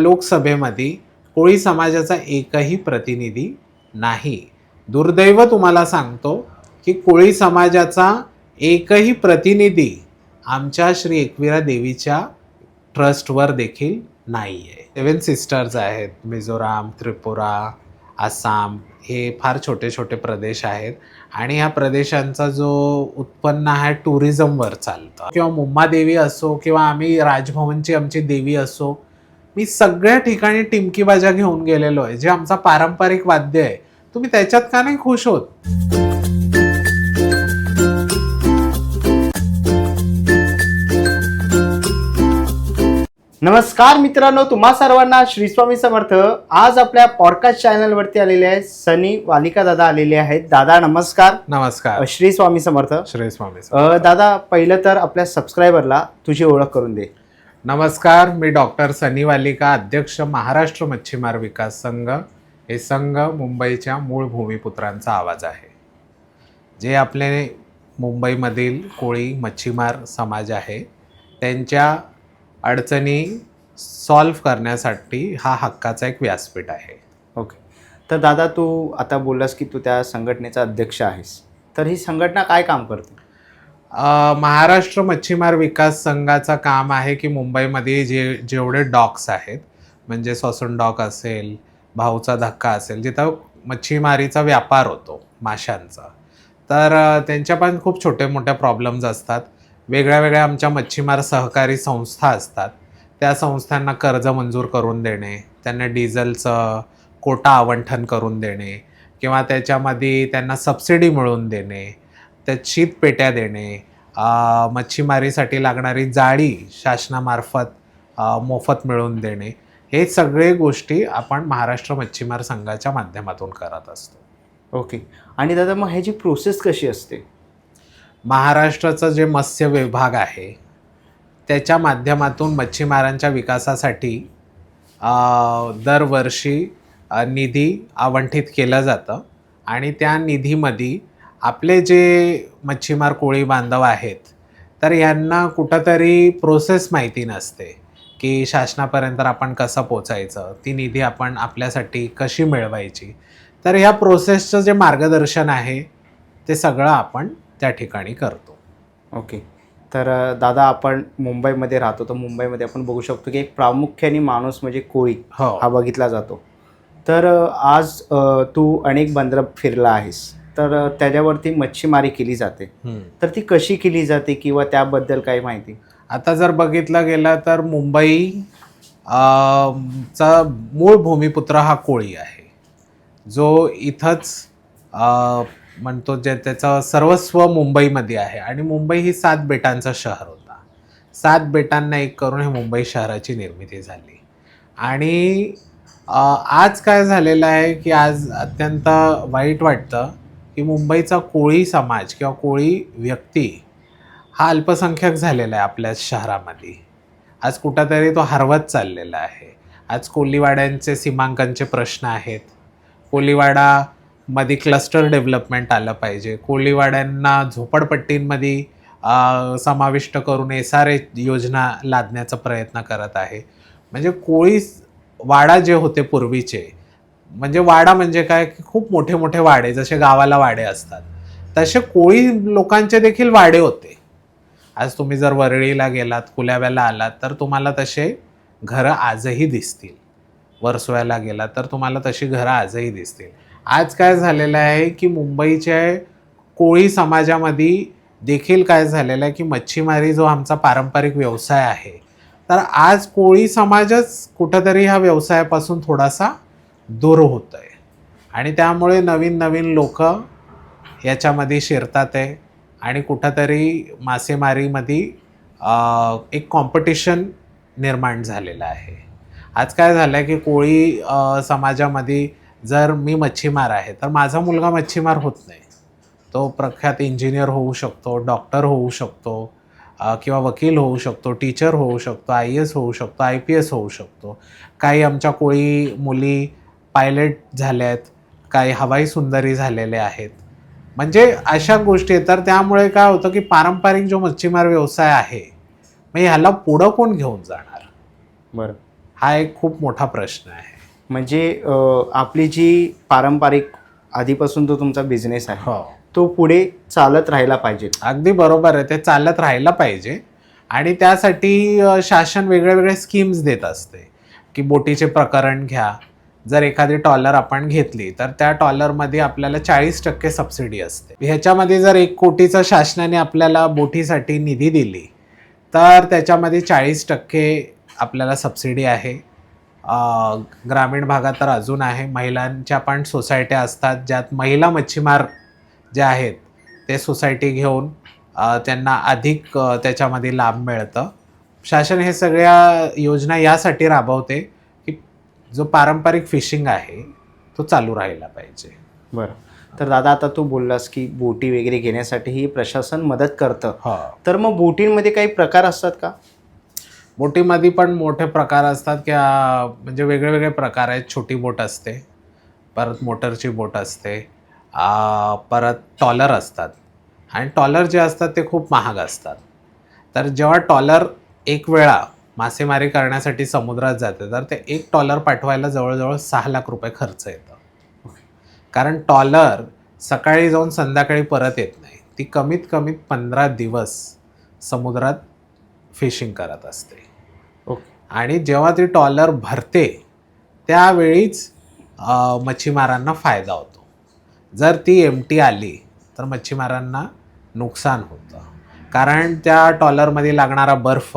लोकसभेमध्ये कोळी समाजाचा एकही प्रतिनिधी नाही. दुर्दैव तुम्हाला सांगतो की कोळी समाजाचा एकही प्रतिनिधी आमच्या श्री एकविरा देवीच्या ट्रस्टवर देखील नाही आहे. 7 सिस्टर्स आहेत. मिझोराम, त्रिपुरा, आसाम हे फार छोटे छोटे प्रदेश आहेत आणि ह्या प्रदेशांचा जो उत्पन्न आहे टुरिझमवर चालतं. किंवा मुंबादेवी असो किंवा आम्ही राजभवनची आमची देवी असो, मी सगळ्या ठिकाणी टिमकी बाजा घेऊन गेलेलो आहे. जे आमचा पारंपरिक वाद्य आहे, तुम्ही त्याच्यात का नाही खुश होत? नमस्कार मित्रांनो, तुम्हा सर्वांना श्री स्वामी समर्थ. आज आपल्या पॉडकास्ट चॅनलवरती आलेले आहेत सनी वालिका दादा आलेले आहेत. दादा नमस्कार. नमस्कार. श्री स्वामी समर्थ. श्री स्वामी. दादा पहिलं तर आपल्या सबस्क्रायबरला तुझी ओळख करून दे. नमस्कार, मी डॉक्टर सनी वालिका, अध्यक्ष महाराष्ट्र मच्छीमार विकास संघ. हे संघ मुंबईच्या मूळ भूमिपुत्रांचा आवाज आहे. जे आपले मुंबईमधील कोळी मच्छीमार समाज आहे त्यांच्या अडचणी सॉल्व्ह करण्यासाठी हा हक्काचा एक व्यासपीठ आहे. ओके. तर दादा तू आता बोललास की तू त्या संघटनेचा अध्यक्ष आहेस, तर ही संघटना काय काम करते? महाराष्ट्र मच्छीमार विकास संघाचं काम आहे की मुंबईमध्ये जेवढे डॉक्स आहेत, म्हणजे सॉसन डॉक असेल, भाऊचा धक्का असेल, जिथं मच्छीमारीचा व्यापार होतो माशांचा, तर त्यांच्या पण खूप छोटे मोठे प्रॉब्लेम्स असतात. वेगळ्या वेगळ्या आमच्या मच्छीमार सहकारी संस्था असतात. त्या संस्थांना कर्ज मंजूर करून देणे, त्यांना डिझेलचं कोटा आवंटन करून देणे किंवा त्याच्यामध्ये त्यांना सबसिडी मिळवून देणे, त्यात शीतपेट्या देणे, मच्छीमारीसाठी लागणारी जाळी शासनामार्फत मोफत मिळवून देणे, हे सगळे गोष्टी आपण महाराष्ट्र मच्छीमार संघाच्या माध्यमातून करत असतो. ओके. आणि दादा मग ह्याची प्रोसेस कशी असते? महाराष्ट्राचं जे मत्स्य विभाग आहे त्याच्या माध्यमातून मच्छीमारांच्या विकासासाठी दरवर्षी निधी आवंटित केलं जातं आणि त्या निधीमध्ये आपले जे मच्छीमार कोळी बांधव आहेत तर यांना कुठंतरी प्रोसेस माहिती नसते की शासनापर्यंत आपण कसं पोचायचं, ती निधी आपण आपल्यासाठी कशी मिळवायची. तर ह्या प्रोसेसचं जे मार्गदर्शन आहे ते सगळं आपण त्या ठिकाणी करतो. ओके. तर दादा आपण मुंबईमध्ये राहतो, तर मुंबईमध्ये आपण बघू शकतो की एक प्रामुख्याने माणूस म्हणजे कोळी हा बघितला जातो. तर आज तू अनेक बंदरं फिरला आहेस, तर त्याच्यावरती मच्छीमारी केली जाते, तर ती कशी केली जाते किंवा त्याबद्दल काही माहिती? आता जर बघितलं गेलं तर मुंबई चा मूळ भूमिपुत्र हा कोळी आहे, जो इथंच म्हणतो जे त्याचं सर्वस्व मुंबईमध्ये आहे. आणि मुंबई ही 7 बेटांचं शहर होता. 7 बेटांना एक करून हे मुंबई शहराची निर्मिती झाली. आणि आज काय झालेलं आहे की आज अत्यंत वाईट वाटतं की मुंबईचा कोळी समाज किंवा कोळी व्यक्ती हा अल्पसंख्याक झालेला आहे आपल्या शहरामध्ये. आज कुठंतरी तो हरवत चाललेला आहे. आज कोळीवाड्यांचे सीमांकनचे प्रश्न आहेत. कोळीवाडामध्ये क्लस्टर डेव्हलपमेंट आलं पाहिजे. कोळीवाड्यांना झोपडपट्टींमध्ये समाविष्ट करून SRA योजना लादण्याचा प्रयत्न करत आहे. म्हणजे कोळी वाडा जे होते पूर्वीचे, म्हणजे वाडा म्हणजे काय की खूप मोठे मोठे वाडे, जसे गावाला वाडे असतात तसे कोळी लोकांचे देखील वाडे होते. आज तुम्ही जर वरळीला गेलात, कुलाब्याला आलात तर तुम्हाला तसे घरं आजही दिसतील. वर्सोव्याला गेलात तर तुम्हाला तशी घरं आजही दिसतील. आज काय झालेलं आहे की मुंबईच्या कोळी समाजामध्ये देखील काय झालेलं आहे की मच्छीमारी जो आमचा पारंपरिक व्यवसाय आहे, तर आज कोळी समाजच कुठंतरी ह्या व्यवसायापासून थोडासा दूर होत आहे. आणि त्यामुळे नवीन नवीन लोक याच्यामध्ये शिरतात आहे आणि कुठंतरी मासेमारीमध्ये एक कॉम्पिटिशन निर्माण झालेलं आहे. आज काय झालं आहे की कोळी समाजामध्ये जर मी मच्छीमार आहे तर माझा मुलगा मच्छीमार होत नाही. तो प्रख्यात इंजिनियर होऊ शकतो, डॉक्टर होऊ शकतो किंवा वकील होऊ शकतो, टीचर होऊ शकतो, IAS होऊ शकतो, IPS होऊ शकतो. काही आमच्या कोळी मुली पायलट झाल्या आहेत, काही हवाई सुंदरी झालेले आहेत. म्हणजे अशा गोष्टी आहेत. तर त्यामुळे काय होतं की पारंपरिक जो मच्छीमार व्यवसाय आहे, मग ह्याला पुढं कोण घेऊन जाणार? बरं. हा एक खूप मोठा प्रश्न आहे. म्हणजे आपली जी पारंपरिक आधीपासून तो तुमचा बिझनेस आहे हो, तो पुढे चालत राहायला पाहिजे. अगदी बरोबर आहे. ते चालत राहायला पाहिजे आणि त्यासाठी शासन वेगळे वेगळे स्कीम्स देत असते, की बोटीचे प्रकरण घ्या. जर एखादी टॉलर आपण घेतली तर त्या टॉलरमध्ये आपल्याला 40% सबसिडी असते. ह्याच्यामध्ये जर 1 कोटीचा शासनाने आपल्याला बोटीसाठी निधी दिली तर त्याच्यामध्ये 40% आपल्याला सबसिडी आहे. ग्रामीण भागात तर अजून आहे. महिलांच्या पण सोसायट्या असतात ज्यात महिला मच्छीमार जे आहेत ते सोसायटी घेऊन त्यांना अधिक त्याच्यामध्ये लाभ मिळतं. शासन हे सगळ्या योजना यासाठी राबवते की जो पारंपरिक फिशिंग आहे तो चालू राहायला पाहिजे. बरं. तर दादा आता तू बोललास की बोटी वगैरे घेण्यासाठीही प्रशासन मदत करतं. हो, तर मग बोटींमध्ये काही प्रकार असतात का? बोटीमध्ये पण मोठे प्रकार असतात की म्हणजे वेगळे वेगळे प्रकार आहेत. छोटी बोट असते, परत मोटरची बोट असते, परत टॉलर असतात आणि टॉलर जे असतात ते खूप महाग असतात. तर जेव्हा टॉलर एक वेळा मासेमारी करण्यासाठी समुद्रात जाते तर ते एक टॉलर पाठवायला जवळजवळ 6 लाख रुपये खर्च येतं. कारण टॉलर सकाळी जाऊन संध्याकाळी परत येत नाही. ती कमीत कमीत 15 दिवस समुद्रात फिशिंग करत असते ओके. आणि जेव्हा ती टॉलर भरते त्यावेळीच मच्छीमारांना फायदा होतो. जर ती एम्प्टी आली तर मच्छीमारांना नुकसान होतं. कारण त्या टॉलरमध्ये लागणारा बर्फ,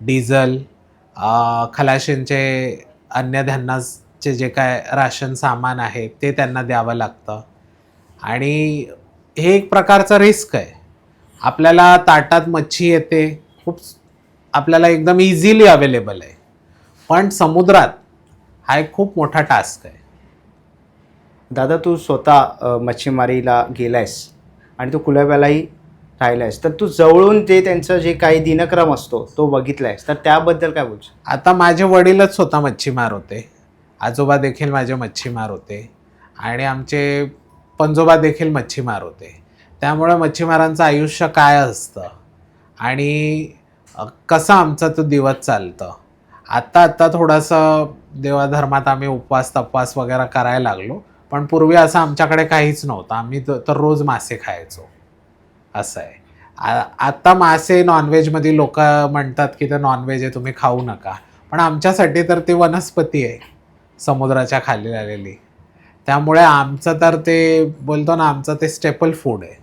डिझेल, खलाशींचे अन्नधान्याचे जे काय राशन सामान आहे ते त्यांना द्यावं लागतं आणि हे एक प्रकारचं रिस्क आहे. आपल्याला ताटात मच्छी येते, खूप आपल्याला एकदम इझिली अवेलेबल आहे. पण समुद्रात हा एक खूप मोठा टास्क आहे. दादा तू स्वतः मच्छीमारीला गेलायस आणि तू कुलाब्यालाही राहिलायस, तर तू जवळून ते त्यांचं जे काही दिनक्रम असतो तो बघितलायस, तर त्याबद्दल काय बोलशील? आता माझे वडीलच स्वतः मच्छीमार होते. आजोबा देखील माझे मच्छीमार होते आणि आमचे पणजोबा देखील मच्छीमार होते. त्यामुळे मच्छीमारांचं आयुष्य काय असतं आणि कसं आमचं तो दिवस चालतं. आत्ता थोडंसं देवाधर्मात आम्ही उपवास-तपवास वगैरे करायला लागलो. पण पूर्वी असं आमच्याकडे काहीच नव्हतं. आम्ही तर रोज मासे खायचो. असं आहे. आत्ता मासे नॉनव्हेजमध्ये लोकं म्हणतात, की ते नॉनव्हेज आहे तुम्ही खाऊ नका. पण आमच्यासाठी तर ती वनस्पती आहे, समुद्राच्या खाली आलेली. त्यामुळे आमचं तर ते बोलतो ना, आमचं ते स्टेपल फूड आहे.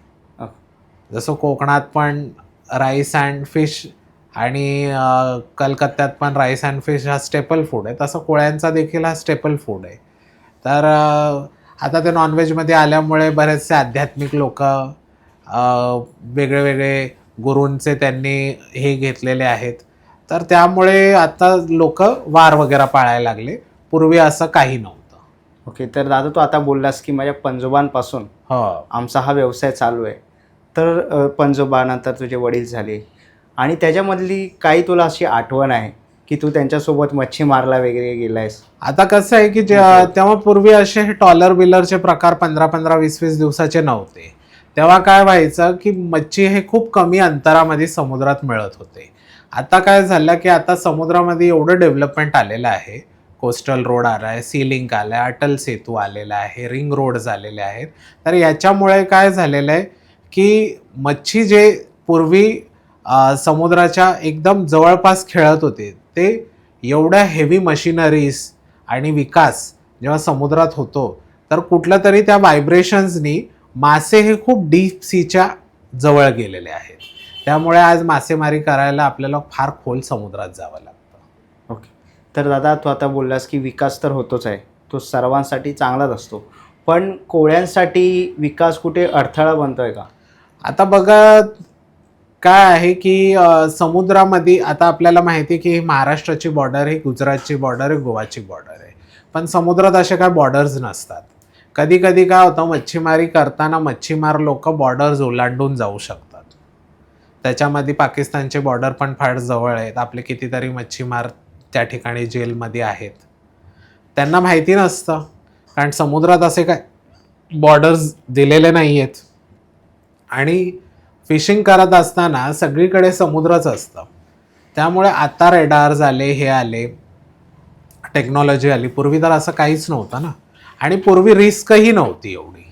जसं कोकणात पण राईस अँड फिश आणि कलकत्त्यात पण राईस अँड फिश हा स्टेपल फूड आहे, तसं कोळ्यांचा देखील हा स्टेपल फूड आहे. तर आता ते नॉनव्हेजमध्ये आल्यामुळे बरेचसे आध्यात्मिक लोकं वेगळे वेगळे गुरूंचे त्यांनी हे घेतलेले आहेत. तर त्यामुळे आता लोकं वार वगैरे पाळायला लागले. पूर्वी असं काही नव्हतं. ओके. तर दादा तू आता बोललास की माझ्या पणजोबांपासून हो, आमचा हा व्यवसाय चालू आहे. तर पणजोबा नंतर तुझे वडील झाले आणि त्याच्यामधली काही तुला अशी आठवण आहे की तू त्यांच्यासोबत मच्छी मारला वगैरे गेलायस? आता कसं आहे की तेव्हा पूर्वी असे हे टॉलर बिलरचे प्रकार 15-15, 20-20 दिवसाचे नव्हते. तेव्हा काय व्हायचं की मच्छी हे खूप कमी अंतरामध्ये समुद्रात मिळत होते. आता काय झालं की आता समुद्रामध्ये एवढं डेव्हलपमेंट आलेलं आहे. कोस्टल रोड आला आहे, सी लिंक आला आहे, अटल सेतू आलेला आहे, रिंग रोड्स आलेले आहेत. तर याच्यामुळे काय झालेलं आहे की मच्छी जे पूर्वी समुद्राच्या एकदम जवळपास खेळत होते, ते एवढ्या हेवी मशिनरीज आणि विकास जेव्हा समुद्रात होतो तर कुठलं तरी त्या व्हायब्रेशन्सनी मासे हे खूप डीप सीच्या जवळ गेलेले आहेत. त्यामुळे आज मासेमारी करायला आपल्याला फार खोल समुद्रात जावं लागतं. ओके. तर दादा तू आता बोललास की विकास तर होतोच आहे, तो सर्वांसाठी चांगलाच असतो, पण कोळ्यांसाठी विकास कुठे अडथळा बनतोय का? आता बघा काय आहे की समुद्रामध्ये आता आपल्याला माहिती आहे की महाराष्ट्राची बॉर्डर आहे, गुजरातची बॉर्डर आहे, गोवाची बॉर्डर आहे. पण समुद्रात असे काय बॉर्डर्स नसतात. कधी कधी काय होतं, मच्छीमारी करताना मच्छीमार लोक बॉर्डर्स ओलांडून जाऊ शकतात. त्याच्यामध्ये पाकिस्तानचे बॉर्डर पण फार जवळ आहेत. आपले कितीतरी मच्छीमार त्या ठिकाणी जेलमध्ये आहेत. त्यांना माहिती नसतं कारण समुद्रात असे काय बॉर्डर्स दिलेले नाही आहेत आणि फिशिंग करत असताना सगळीकडे समुद्रच असतं. त्यामुळे आता रेडार झाले, हे आले, टेक्नॉलॉजी आली. पूर्वी तर असं काहीच नव्हतं ना, आणि पूर्वी रिस्कही नव्हती एवढी.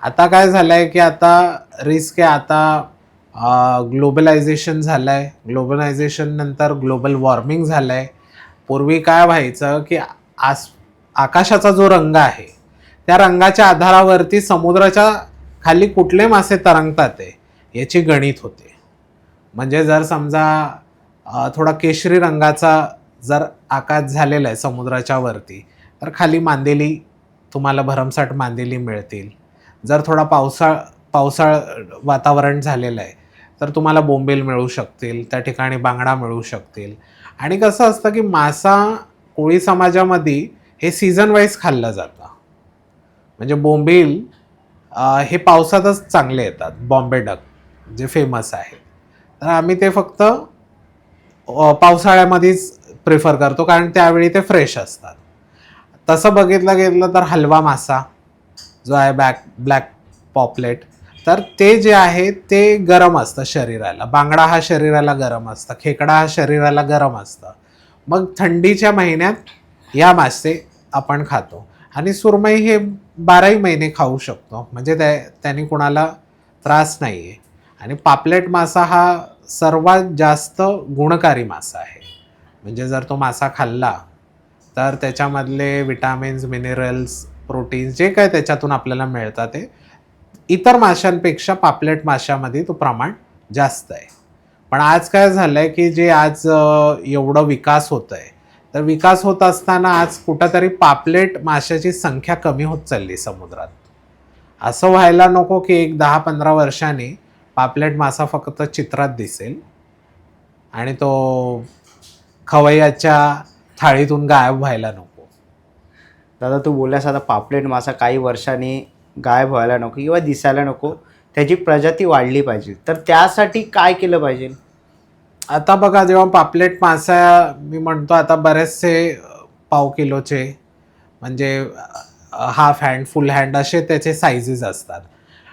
आता काय झालं आहे की आता रिस्क आहे. आता ग्लोबलायझेशन झालं आहे. ग्लोबलायझेशन नंतर ग्लोबल वॉर्मिंग झालं आहे. पूर्वी काय व्हायचं की आकाशाचा जो रंग आहे त्या रंगाच्या आधारावरती समुद्राच्या खाली कुठले मासे तरंगतात आहे याची गणित होते. म्हणजे जर समजा थोडा केशरी रंगाचा जर आकाश झालेला आहे समुद्राच्या वरती, तर खाली मांदेली तुम्हाला भरमसाठ मांदेली मिळतील. जर थोडा पावसाळ वातावरण झालेलं आहे तर तुम्हाला बोंबील मिळू शकतील, त्या ठिकाणी बांगडा मिळू शकतील. आणि कसं असतं की मासा कोळी समाजामध्ये हे सीझन वाईज खाल्लं जातं. म्हणजे बोंबील हे पावसातच चांगले येतात. बॉम्बे डक जे फेमस आहे, तर आम्ही ते फक्त पावसाळ्यामध्येच प्रिफर करतो, कारण त्यावेळी ते फ्रेश असतात. तसं बघितलं गेलं तर हलवा मासा जो आहे ब्लॅक पॉपलेट, तर ते जे आहे ते गरम असतं शरीराला. बांगडा हा शरीराला गरम असतं, खेकडा हा शरीराला गरम असतं. मग थंडीच्या महिन्यात या मासे आपण खातो. आणि सुरमई हे 12ही महिने खाऊ शकतो, म्हणजे त्यांनी कुणाला त्रास नाही आहे. आणि पापलेट मासा हा सर्वात जास्त गुणकारी मासा आहे. म्हणजे जर तो मासा खाल्ला तर त्याच्यामधले विटामिन्स, मिनरल्स, प्रोटीन्स जे काय त्याच्यातून आपल्याला मिळतात ते इतर माशांपेक्षा पापलेट माशामध्ये तो प्रमाण जास्त आहे. पण आज काय झालं आहे की जे आज एवढं विकास होत आहे, तर विकास होत असताना आज कुठंतरी पापलेट माशाची संख्या कमी होत चालली समुद्रात. असं व्हायला नको की एक 10-15 वर्षांनी पापलेट मासा फक्त चित्रात दिसेल आणि तो खवय्याच्या थाळीतून गायब व्हायला नको. दादा तू बोललास आता पापलेट मासा काही वर्षांनी गायब व्हायला नको किंवा दिसायला नको, त्याची प्रजाती वाढली पाहिजे, तर त्यासाठी काय केलं पाहिजे? आता बघा, जेव्हा पापलेट मासा मी म्हणतो आता बरेचसे पाव किलोचे, म्हणजे हाफ हँड, फुल हँड असे त्याचे साईजेस असतात.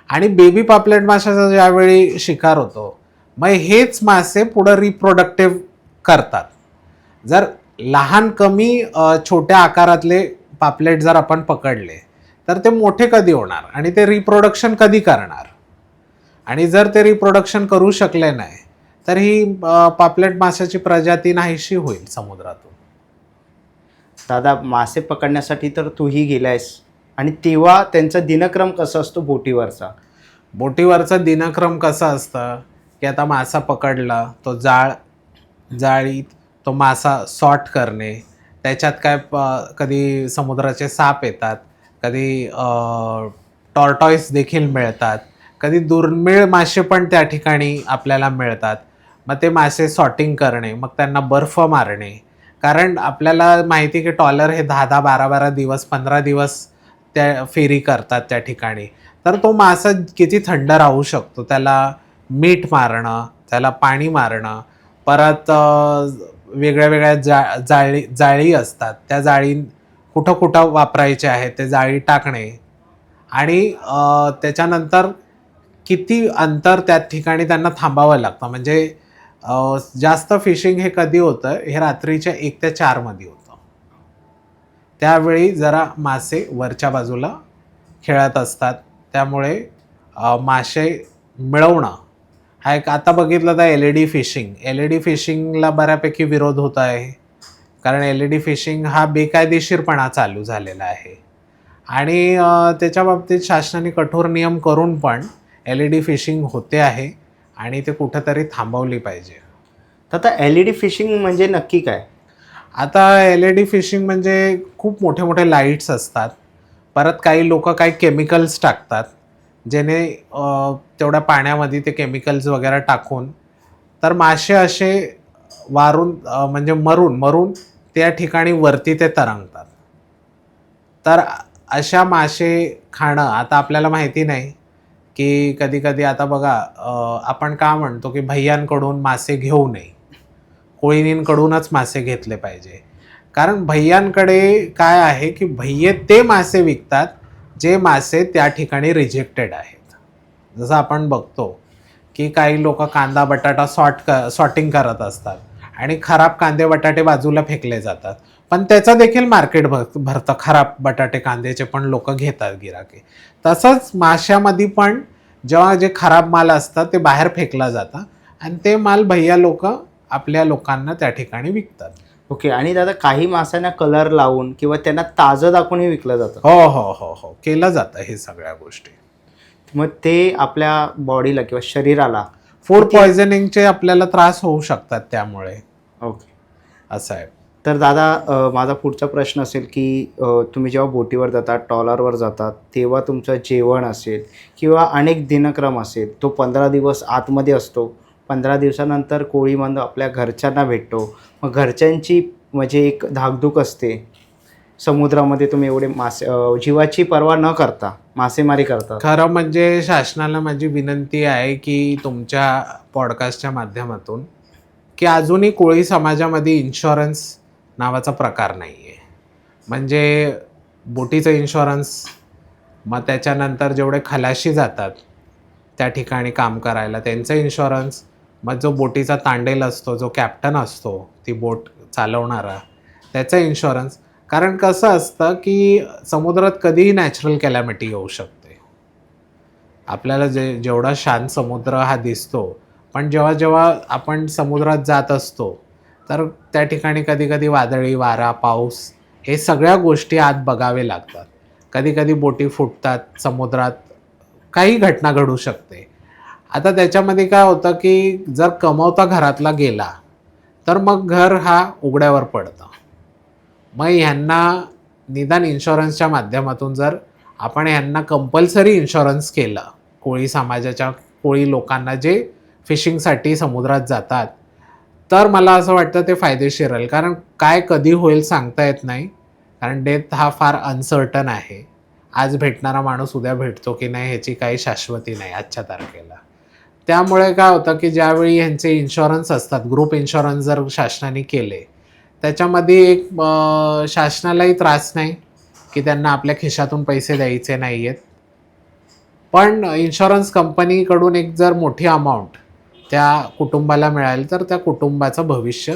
आणि बेबी पापलेट माशाचा ज्यावेळी शिकार होतो, मग हेच मासे पुढं रिप्रोडक्टिव्ह करतात. जर लहान कमी छोट्या आकारातले पापलेट जर आपण पकडले तर ते मोठे कधी होणार आणि ते रिप्रोडक्शन कधी करणार? आणि जर ते रिप्रोडक्शन करू शकले नाही तर ही पापलेट माशाची प्रजाती नाहीशी होईल समुद्रातून. दादा मासे पकडण्यासाठी तर तूही गेलायस, आणि तेव्हा त्यांचा दिनक्रम कसा असतो बोटीवरचा? बोटीवरचा दिनक्रम कसा असतं की आता मासा पकडला, तो जाळीत तो मासा सॉर्ट करणे, त्याच्यात काय कधी समुद्राचे साप येतात, कधी टॉर्टॉईस देखील मिळतात, कधी दुर्मिळ मासे पण त्या ठिकाणी आपल्याला मिळतात. मग ते मासे सॉर्टिंग करणे, मग त्यांना बर्फ मारणे, कारण आपल्याला माहिती की टॉलर हे 10-10, 12-12 दिवस, 15 दिवस त्या फेरी करतात त्या ठिकाणी. तर तो मासा किती थंड राहू शकतो, त्याला मीठ मारणं, त्याला पाणी मारणं, परत वेगळ्या वेगळ्या जाळी असतात, त्या जाळी कुठं कुठं वापरायचे आहेत ते जाळी टाकणे. आणि त्याच्यानंतर किती अंतर त्या ठिकाणी त्यांना थांबावं लागतं. म्हणजे जास्त फिशिंग हे कधी होतं, हे रात्रीच्या 1 ते 4 मध्ये होतं. त्यावेळी जरा मासे वरच्या बाजूला खेळत असतात, त्यामुळे मासे मिळवणं हा एक, आता बघितलं तर एल ई डी फिशिंगला बऱ्यापैकी विरोध होत आहे, कारण LED फिशिंग हा बेकायदेशीरपणा चालू झालेला आहे. आणि त्याच्या बाबतीत शासनाने कठोर नियम करून पण LED फिशिंग होते आहे आणि ते कुठंतरी थांबवली पाहिजे. तर आता LED फिशिंग म्हणजे नक्की काय? आता LED फिशिंग म्हणजे खूप मोठे मोठे लाईट्स असतात, परत काही लोक काही केमिकल्स टाकतात, जेणे तेवढ्या पाण्यामध्ये ते केमिकल्स वगैरे टाकून तर मासे असे वारून म्हणजे मरून त्या ठिकाणी वरती ते तरंगतात. तर अशा मासे खाणं आता आपल्याला माहिती नाही की कधी कधी, आता बघा, आपण का म्हणतो की भैयांकडून मासे घेऊ नये, कोळींकडूनच मासे घेतले पाहिजे. कारण भैयांकडे काय आहे की भैये ते मासे विकतात जे मासे त्या ठिकाणी रिजेक्टेड आहेत. जसं आपण बघतो की काही लोक कांदा बटाटा सॉर्टिंग करत असतात आणि खराब कांदे बटाटे बाजूला फेकले जातात, पण त्याचं देखील मार्केट भरतं. खराब बटाटे कांद्याचे पण लोक घेतात गिराके. तसंच माशामध्ये पण जेव्हा जे खराब माल असतात ते बाहेर फेकला जातं आणि ते माल भैया लोक आपल्या लोकांना त्या ठिकाणी विकतात. ओके. आणि दादा काही माशांना कलर लावून किंवा त्यांना ताजं दाखवूनही विकलं जातं. हो हो हो हो, केलं जातं हे सगळ्या गोष्टी. मग ते आपल्या बॉडीला किंवा शरीराला फूड पॉयझनिंगचे आपल्याला त्रास होऊ शकतात त्यामुळे. ओके. असं आहे. तर दादा माझा पुढचा प्रश्न असेल की तुम्ही जेव्हा बोटीवर जातात, ट्रॉलरवर जातात, तेव्हा तुमचं जेवण असेल किंवा अनेक दिनक्रम असेल, तो 15 दिवस आतमध्ये असतो. 15 दिवसानंतर कोळीमंद आपल्या घरच्यांना भेटतो. मग घरच्यांची म्हणजे एक धाकधूक असते. समुद्रामध्ये तुम्ही एवढे मासे जीवाची पर्वा न करता मासेमारी करतात. खरं म्हणजे शासनाला माझी विनंती आहे की तुमच्या पॉडकास्टच्या माध्यमातून की अजूनही कोळी समाजामध्ये इन्शुरन्स नावाचा प्रकार नाही आहे. म्हणजे बोटीचं इन्शुरन्स, मग त्याच्यानंतर जेवढे खलाशी जातात त्या ठिकाणी काम करायला त्यांचं इन्शुरन्स, मग जो बोटीचा तांडेल असतो, जो कॅप्टन असतो, ती बोट चालवणारा, त्याचं इन्शुरन्स. कारण कसं असतं की समुद्रात कधीही नॅचरल कॅलॅमिटी येऊ शकते. आपल्याला जेवढा शांत समुद्र हा दिसतो, पण जेव्हा जेव्हा आपण समुद्रात जात असतो तर त्या ठिकाणी कधी कधी वादळी वारा, पाऊस, हे सगळ्या गोष्टी आत बघावे लागतात. कधी कधी बोटी फुटतात समुद्रात, काही घटना घडू शकते. आता त्याच्यामध्ये काय होतं की जर कमवता घरातला गेला तर मग घर हा उघड्यावर पडतं. मग ह्यांना निदान इन्शुरन्सच्या माध्यमातून जर आपण ह्यांना कंपल्सरी इन्शुरन्स केलं, कोळी समाजाच्या कोळी लोकांना जे फिशिंगसाठी समुद्रात जातात, तर मला असं वाटतं ते फायदेशीर राहील. कारण काय कधी होईल सांगता येत नाही. कारण डेथ हा फार अनसर्टन आहे. आज भेटणारा माणूस उद्या भेटतो की नाही ह्याची काही शाश्वती नाही आजच्या तारखेला. त्यामुळे काय होतं की ज्यावेळी ह्यांचे इन्शुरन्स असतात, ग्रुप इन्शुरन्स जर शासनाने केले, त्याच्यामध्ये एक शासनालाही त्रास नाही की त्यांना आपल्या खिशातून पैसे द्यायचे नाही आहेत. पण इन्शुरन्स कंपनीकडून एक जर मोठी अमाऊंट त्या कुटुंबाला मिळाली तर त्या कुटुंबाचं भविष्य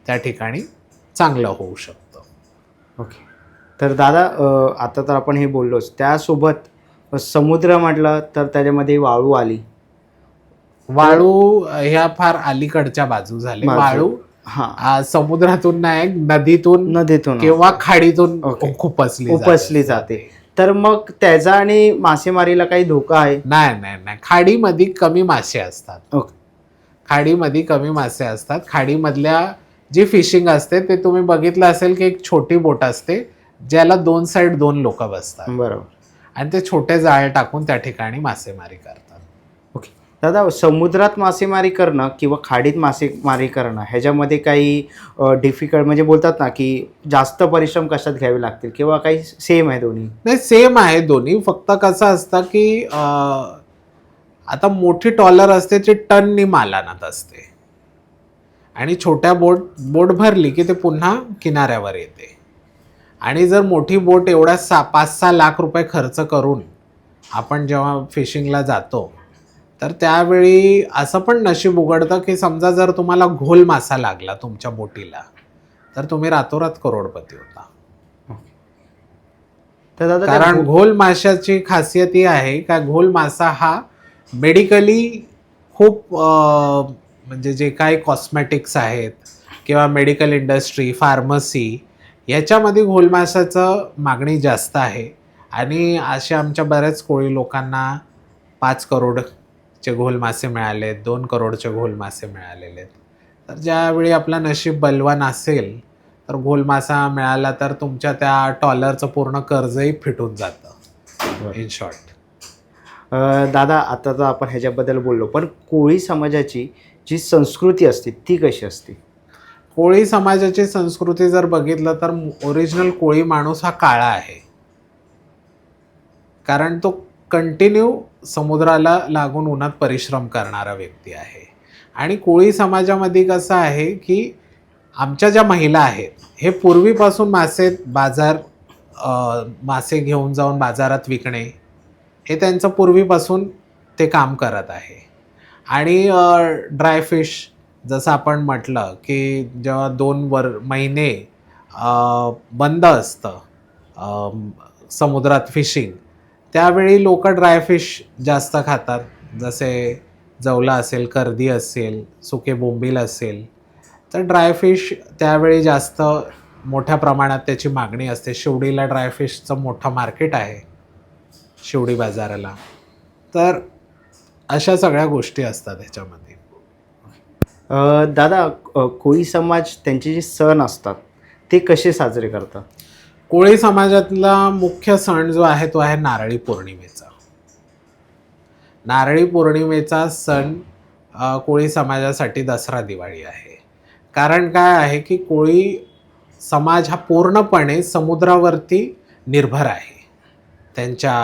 त्या ठिकाणी चांगलं होऊ शकतं. ओके. तर दादा आता तर आपण हे बोललोच. त्यासोबत समुद्र म्हटलं तर त्याच्यामध्ये वाळू आली. वाळू ह्या फार अलीकडच्या बाजू झाले. वाळू समुद्रातून नाही, नदीतून किंवा खाडीतून उपसली जाते. तर मग त्याचा आणि मासेमारीला काही धोका आहे? नाही नाही नाही, खाडीमध्ये कमी मासे असतात. खाडीमध्ये कमी मासे असतात. खाडीमधल्या जी फिशिंग असते ते तुम्ही बघितलं असेल की एक छोटी बोट असते ज्याला 2 साइड 2 लोक बसतात. बरोबर. आणि ते छोटे जाळे टाकून त्या ठिकाणी मासेमारी करतात. ओके. दादा समुद्रात मासेमारी करणं किंवा खाडीत मासेमारी करणं ह्याच्यामध्ये काही डिफिकल्ट म्हणजे बोलतात ना की जास्त परिश्रम कशात घ्यावे लागतील किंवा काही सेम आहे दोन्ही? नाही, सेम आहे दोन्ही. फक्त कसं असतं की आता मोठी ट्रॉलर असते ती टननी माल आणत असते आणि छोट्या बोट भरली की ते पुन्हा किनाऱ्यावर येते. आणि जर मोठी बोट एवढ्या 5-6 लाख रुपये खर्च करून आपण जेव्हा फिशिंगला जातो तर त्यावेळी असं पण नशीब उघडतं की समजा जर तुम्हाला घोल मासा लागला तुमच्या बोटीला तर तुम्ही रातोरात करोडपती होता. कारण घोल माशाची खासियत ही आहे का घोल मासा हा मेडिकली खूप म्हणजे जे काही कॉस्मेटिक्स आहेत किंवा मेडिकल इंडस्ट्री, फार्मसी, याच्यामध्ये घोल माशाचं मागणी जास्त आहे. आणि अशा आमच्या बऱ्याच कोळी लोकांना 5 करोडचे घोल मासे मिळाले, 2 करोडचे घोल मासे मिळालेले आहेत. तर ज्यावेळी आपला नशीब बलवान असेल तर घोल मासा मिळाला तर तुमच्या त्या ट्रॉलरचं पूर्ण कर्जही फिटून जातं इन शॉर्ट. दादा आता तर आपण ह्याच्याबद्दल बोललो, पण कोळी समाजाची जी संस्कृती असते ती कशी असते? कोळी समाजाची संस्कृती जर बघितलं तर ओरिजिनल कोळी माणूस हा काळा आहे. कारण तो कंटिन्यू समुद्राला लागून उन्हात परिश्रम करणारा व्यक्ती आहे. आणि कोळी समाजामध्ये कसं आहे की आमच्या ज्या महिला आहेत हे पूर्वीपासून मासे घेऊन जाऊन बाजारात विकणे हे त्यांचं पूर्वीपासून ते काम करत आहे. आणि ड्रायफिश जसं आपण म्हटलं की जेव्हा 2 महिने बंद असतं समुद्रात फिशिंग, त्यावेळी लोक ड्रायफिश जास्त खातात. जसे जवला असेल, कर्दी असेल, सुके बोंबील असेल, तर ड्रायफिश त्यावेळी जास्त मोठ्या प्रमाणात त्याची मागणी असते. शिवडीला ड्रायफिशचं मोठं मार्केट आहे, शिवडी बाजाराला. तर अशा सगळ्या गोष्टी असतात ह्याच्यामध्ये. दादा, कोळी समाज त्यांचे जे सण असतात ते कसे साजरे करतात? कोळी समाजातला मुख्य सण जो आहे तो आहे नारळी पौर्णिमेचा. नारळी पौर्णिमेचा सण कोळी समाजासाठी दसरा दिवाळी आहे. कारण काय आहे की कोळी समाज हा पूर्णपणे समुद्रावरती निर्भर आहे त्यांच्या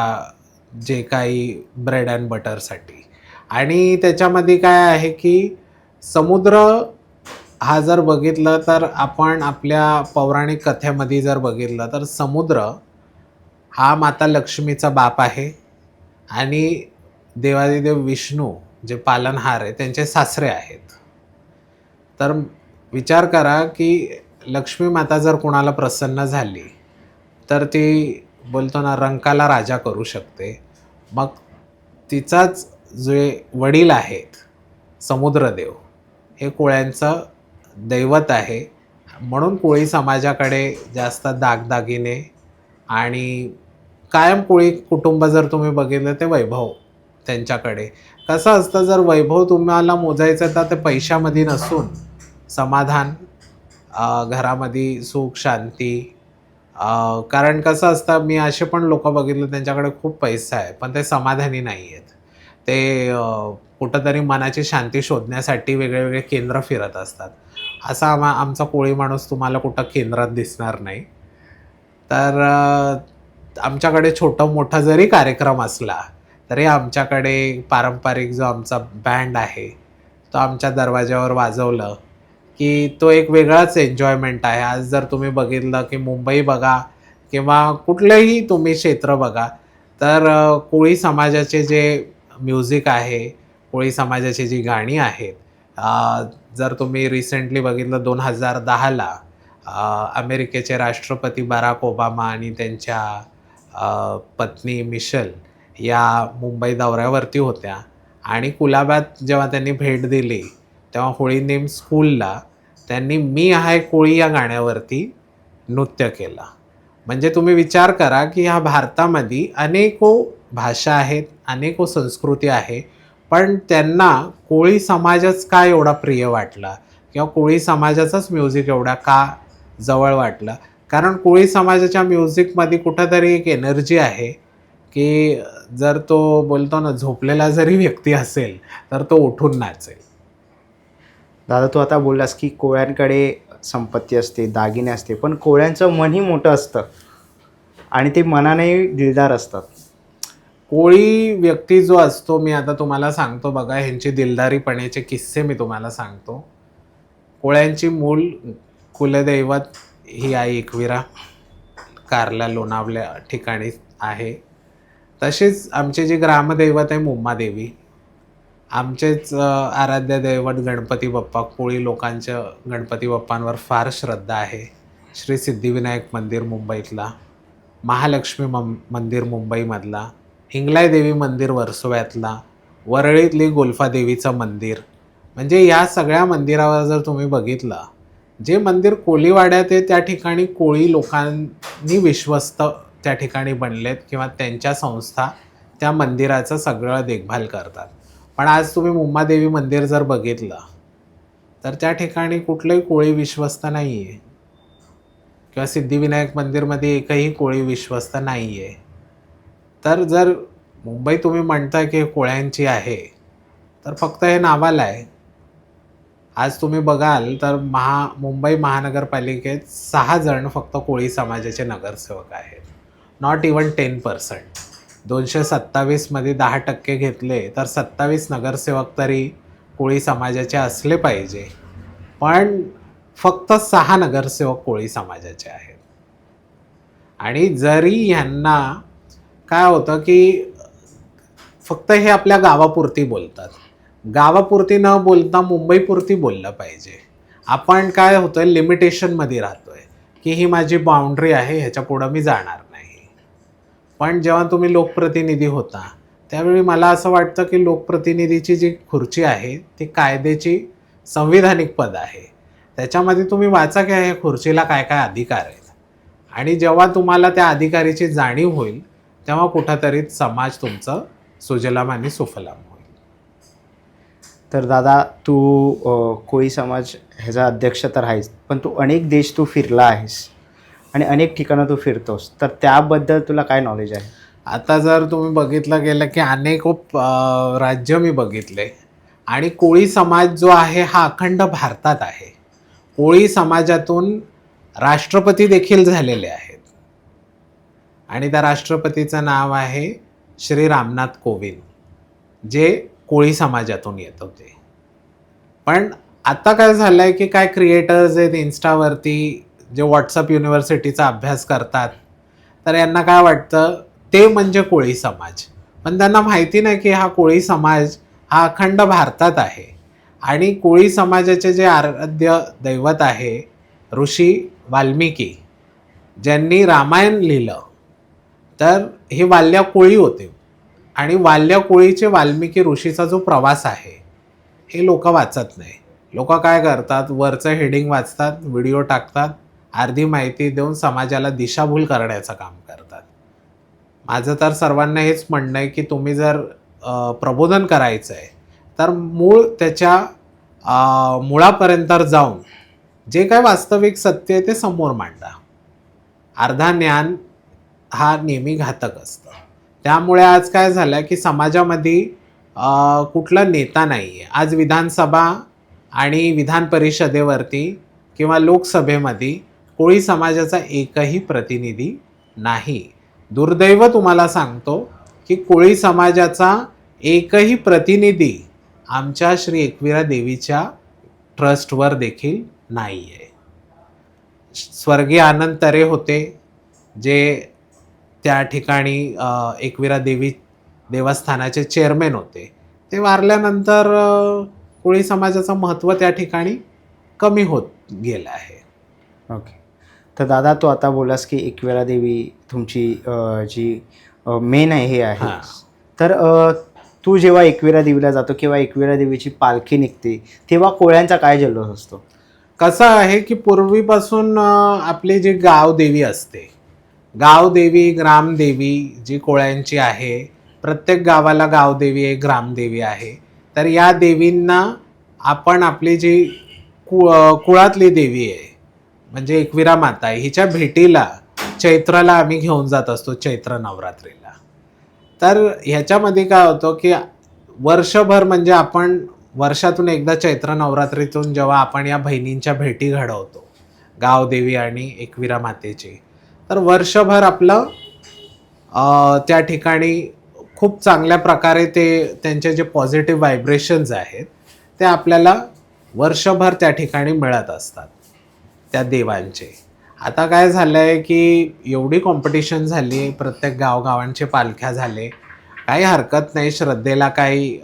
जे काही ब्रेड अँड बटरसाठी. आणि त्याच्यामध्ये काय आहे की समुद्र हा जर बघितलं तर आपण आपल्या पौराणिक कथेमध्ये जर बघितलं तर समुद्र हा माता लक्ष्मीचा बाप आहे आणि देवादिदेव विष्णू जे पालनहार आहे त्यांचे सासरे आहेत. तर विचार करा की लक्ष्मी माता जर कोणाला प्रसन्न झाली तर ती बोलतो ना रंकाला राजा करू शकते. मग तिचाच जे वडील आहेत समुद्रदेव हे कोळ्यांचं दैवत आहे. म्हणून कोळी समाजाकडे जास्त दागदागिने आणि कायम कोळी कुटुंब जर तुम्ही बघितलं ते वैभव त्यांच्याकडे. कसं असतं, जर वैभव तुम्हाला मोजायचं तर ते पैशामध्ये नसून समाधान, घरामध्ये सुख शांती. कारण कसं असतं, मी असे पण लोक बघितले त्यांच्याकडे खूप पैसा आहे पण ते समाधानी नाही आहेत. ते कुठंतरी मनाची शांती शोधण्यासाठी वेगळे वेगळे केंद्र फिरत असतात. असा आमचा कोळी माणूस तुम्हाला कुठं केंद्रात दिसणार नाही. तर आमच्याकडे छोटं मोठा जरी कार्यक्रम असला तरी आमच्याकडे पारंपरिक जो आमचा बँड आहे तो आमच्या दरवाज्यावर वाजवलं की तो एक वेगळाच एन्जॉयमेंट आहे. आज जर तुम्ही बघितलं की मुंबई बघा किंवा कुठलंही तुम्ही क्षेत्र बघा तर कोळी समाजाचे जे म्युझिक आहे, कोळी समाजाची जी गाणी आहेत, जर तुम्ही रिसेंटली बघितलं 2010ला अमेरिकेचे राष्ट्रपती बराक ओबामा आणि त्यांच्या पत्नी मिशेल या मुंबई दौऱ्यावरती होत्या आणि कुलाब्यात जेव्हा त्यांनी भेट दिली तेव्हा होळी नेम स्कूलला त्यांनी मी आहे कोळी या गाण्यावरती नृत्य केलं. म्हणजे तुम्ही विचार करा की ह्या भारतामध्ये अनेको भाषा आहेत, अनेको संस्कृती आहे, पण त्यांना कोळी समाजच का एवढा प्रिय वाटला किंवा कोळी समाजाचंच म्युझिक एवढा का जवळ वाटलं? कारण कोळी समाजाच्या म्युझिकमध्ये कुठंतरी एक एनर्जी आहे की जर तो बोलतो ना झोपलेला जरी व्यक्ती असेल तर तो उठून नाचेल. दादा, तू आता बोललास की कोळ्यांकडे संपत्ती असते, दागिने असते, पण कोळ्यांचं मनही मोठं असतं आणि ते मनाने दिलदार असतात. कोळी व्यक्ती जो असतो, मी आता तुम्हाला सांगतो बघा, ह्यांची दिलदारीपणाचे किस्से मी तुम्हाला सांगतो. कोळ्यांची मूळ कुलदैवत ही आई एकविरा कारला लोणावल्या ठिकाणी आहे. तसेच आमचे जे ग्रामदैवत आहे मुम्मादेवी, आमचेच आराध्य दैवत गणपती बाप्पा. कोळी लोकांच्या गणपती बाप्पांवर फार श्रद्धा आहे. श्री सिद्धिविनायक मंदिर मुंबईतला, महालक्ष्मी मंदिर मुंबईमधला, हिंगलाय देवी मंदिर वर्सोव्यातला, वरळीतली गोल्फादेवीचं मंदिर. म्हणजे या सगळ्या मंदिरावर जर तुम्ही बघितलं, जे मंदिर कोळीवाड्यात आहे त्या ठिकाणी कोळी लोकांनी विश्वस्त त्या ठिकाणी बनलेत किंवा त्यांच्या संस्था त्या मंदिराचं सगळं देखभाल करतात. पण आज तुम्ही मुम्मादेवी मंदिर जर बघितलं तर त्या ठिकाणी कुठलंही कोळी विश्वस्त नाही आहे किंवा सिद्धिविनायक मंदिरमध्ये एकही कोळी विश्वस्त नाही आहे. तर जर मुंबई तुम्ही म्हणताय की कोळ्यांची आहे तर फक्त हे नावाला आहे. आज तुम्ही बघाल तर मुंबई महानगरपालिकेत 6 जण फक्त कोळी समाजाचे नगरसेवक आहेत. Not even 10%. 227मध्ये 10% घेतले तर 27 नगरसेवक तरी कोळी समाजाचे असले पाहिजे, पण फक्त 6 नगरसेवक कोळी समाजाचे आहेत. आणि जरी ह्यांना काय होतं की फक्त हे आपल्या गावापुरती बोलतात, गावापुरती न बोलता मुंबईपुरती बोललं पाहिजे. आपण काय होतं लिमिटेशनमध्ये राहतोय की ही माझी बाउंड्री आहे, ह्याच्या पुढं मी जाणार नाही. पण जेव्हा तुम्ही लोकप्रतिनिधी होता त्यावेळी मला असं वाटतं की लोकप्रतिनिधीची जी खुर्ची आहे ती कायद्याची संविधानिक पद आहे. त्याच्यामध्ये तुम्ही वाचा की ह्या खुर्चीला काय काय अधिकार आहेत, आणि जेव्हा तुम्हाला त्या अधिकाराची जाणीव होईल तेव्हा कुठंतरी समाज तुमचं सुजलाम आणि सुफलाम होईल. तर दादा तू कोळी समाज ह्याचा अध्यक्ष तर आहेस, पण तू अनेक देश तू फिरला आहेस आणि अनेक ठिकाणं तू फिरतोस, तर त्याबद्दल तुला काय नॉलेज आहे? आता जर तुम्ही बघितलं गेलं की अनेक राज्य मी बघितले, आणि कोळी समाज जो आहे हा अखंड भारतात आहे. कोळी समाजातून राष्ट्रपती देखील झालेले आहेत, आणि त्या राष्ट्रपतीचं नाव आहे श्री रामनाथ कोविंद, जे कोळी समाजातून येत होते. पण आता काय झालं आहे की काय क्रिएटर्स आहेत इन्स्टावरती जे व्हॉट्सअप युनिव्हर्सिटीचा अभ्यास करतात, तर यांना काय वाटतं ते म्हणजे कोळी समाज. पण त्यांना माहिती नाही की हा कोळी समाज हा अखंड भारतात आहे. आणि कोळी समाजाचे जे आराध्य दैवत आहे ऋषी वाल्मिकी, ज्यांनी रामायण लिहिलं, तर हे वाल्या कोळी होते. आणि वाल्या कोळीचे वाल्मिकी ऋषीचा जो प्रवास आहे हे लोक वाचत नाही. लोक काय करतात, वरचं हेडिंग वाचतात, व्हिडिओ टाकतात, अर्धी माहिती देऊन समाजाला दिशाभूल करण्याचं काम करतात. माझं तर सर्वांना हेच म्हणणं आहे की तुम्ही जर प्रबोधन करायचं आहे तर त्याच्या मुळापर्यंत जाऊन जे काय वास्तविक सत्य आहे ते समोर मांडा. अर्धा ज्ञान हा नेहमी घातक असतं. त्यामुळे आज काय झालं की समाजामध्ये कुठला नेता नाही आहे. आज विधानसभा आणि विधान परिषदेवरती किंवा लोकसभेमध्ये कोळी समाजाचा एकही प्रतिनिधी नाही. दुर्दैव तुम्हाला सांगतो की कोळी समाजाचा एकही प्रतिनिधी आमच्या श्री एकविरा देवीच्या ट्रस्टवर देखील नाही आहे. स्वर्गीय आनंद तरे होते, जे त्या ठिकाणी एकविरा देवी देवस्थानाचे चेअरमॅन होते. ते वारल्यानंतर कोळी समाजाचं महत्त्व त्या ठिकाणी कमी होत गेलं आहे. ओके. तर दादा तू आता बोलास की एकविरा देवी तुमची जी मेन आहे हे आहे. हां. तर तू जेव्हा एकविरा देवीला जातो किंवा एकविरा देवीची पालखी निघते तेव्हा कोळ्यांचा काय जल्लोष असतो? कसं आहे की पूर्वीपासून आपली जी गावदेवी असते, गावदेवी ग्रामदेवी जी कोळ्यांची आहे, प्रत्येक गावाला गावदेवी आहे, ग्रामदेवी आहे. तर या देवींना आपण आपली जी कुळातली देवी आहे म्हणजे एकविरा माता आहे, हिच्या भेटीला चैत्राला आम्ही घेऊन जात असतो, चैत्र नवरात्रीला. तर ह्याच्यामध्ये काय होतं की वर्षभर म्हणजे आपण वर्षातून एकदा चैत्र नवरात्रीतून जेव्हा आपण या बहिणींच्या भेटी घडवतो, गावदेवी आणि एकविरा मातेची, तर वर्षभर आपलं त्या ठिकाणी खूप चांगल्या प्रकारे त्यांचे जे पॉझिटिव्ह व्हायब्रेशन्स आहेत ते आपल्याला वर्षभर त्या ठिकाणी मिळत असतात त्या देवांचे. आता काय झालं आहे की एवढी कॉम्पिटिशन झाली, प्रत्येक गावगावांचे पालख्या झाले, काही हरकत नाही, श्रद्धेला काही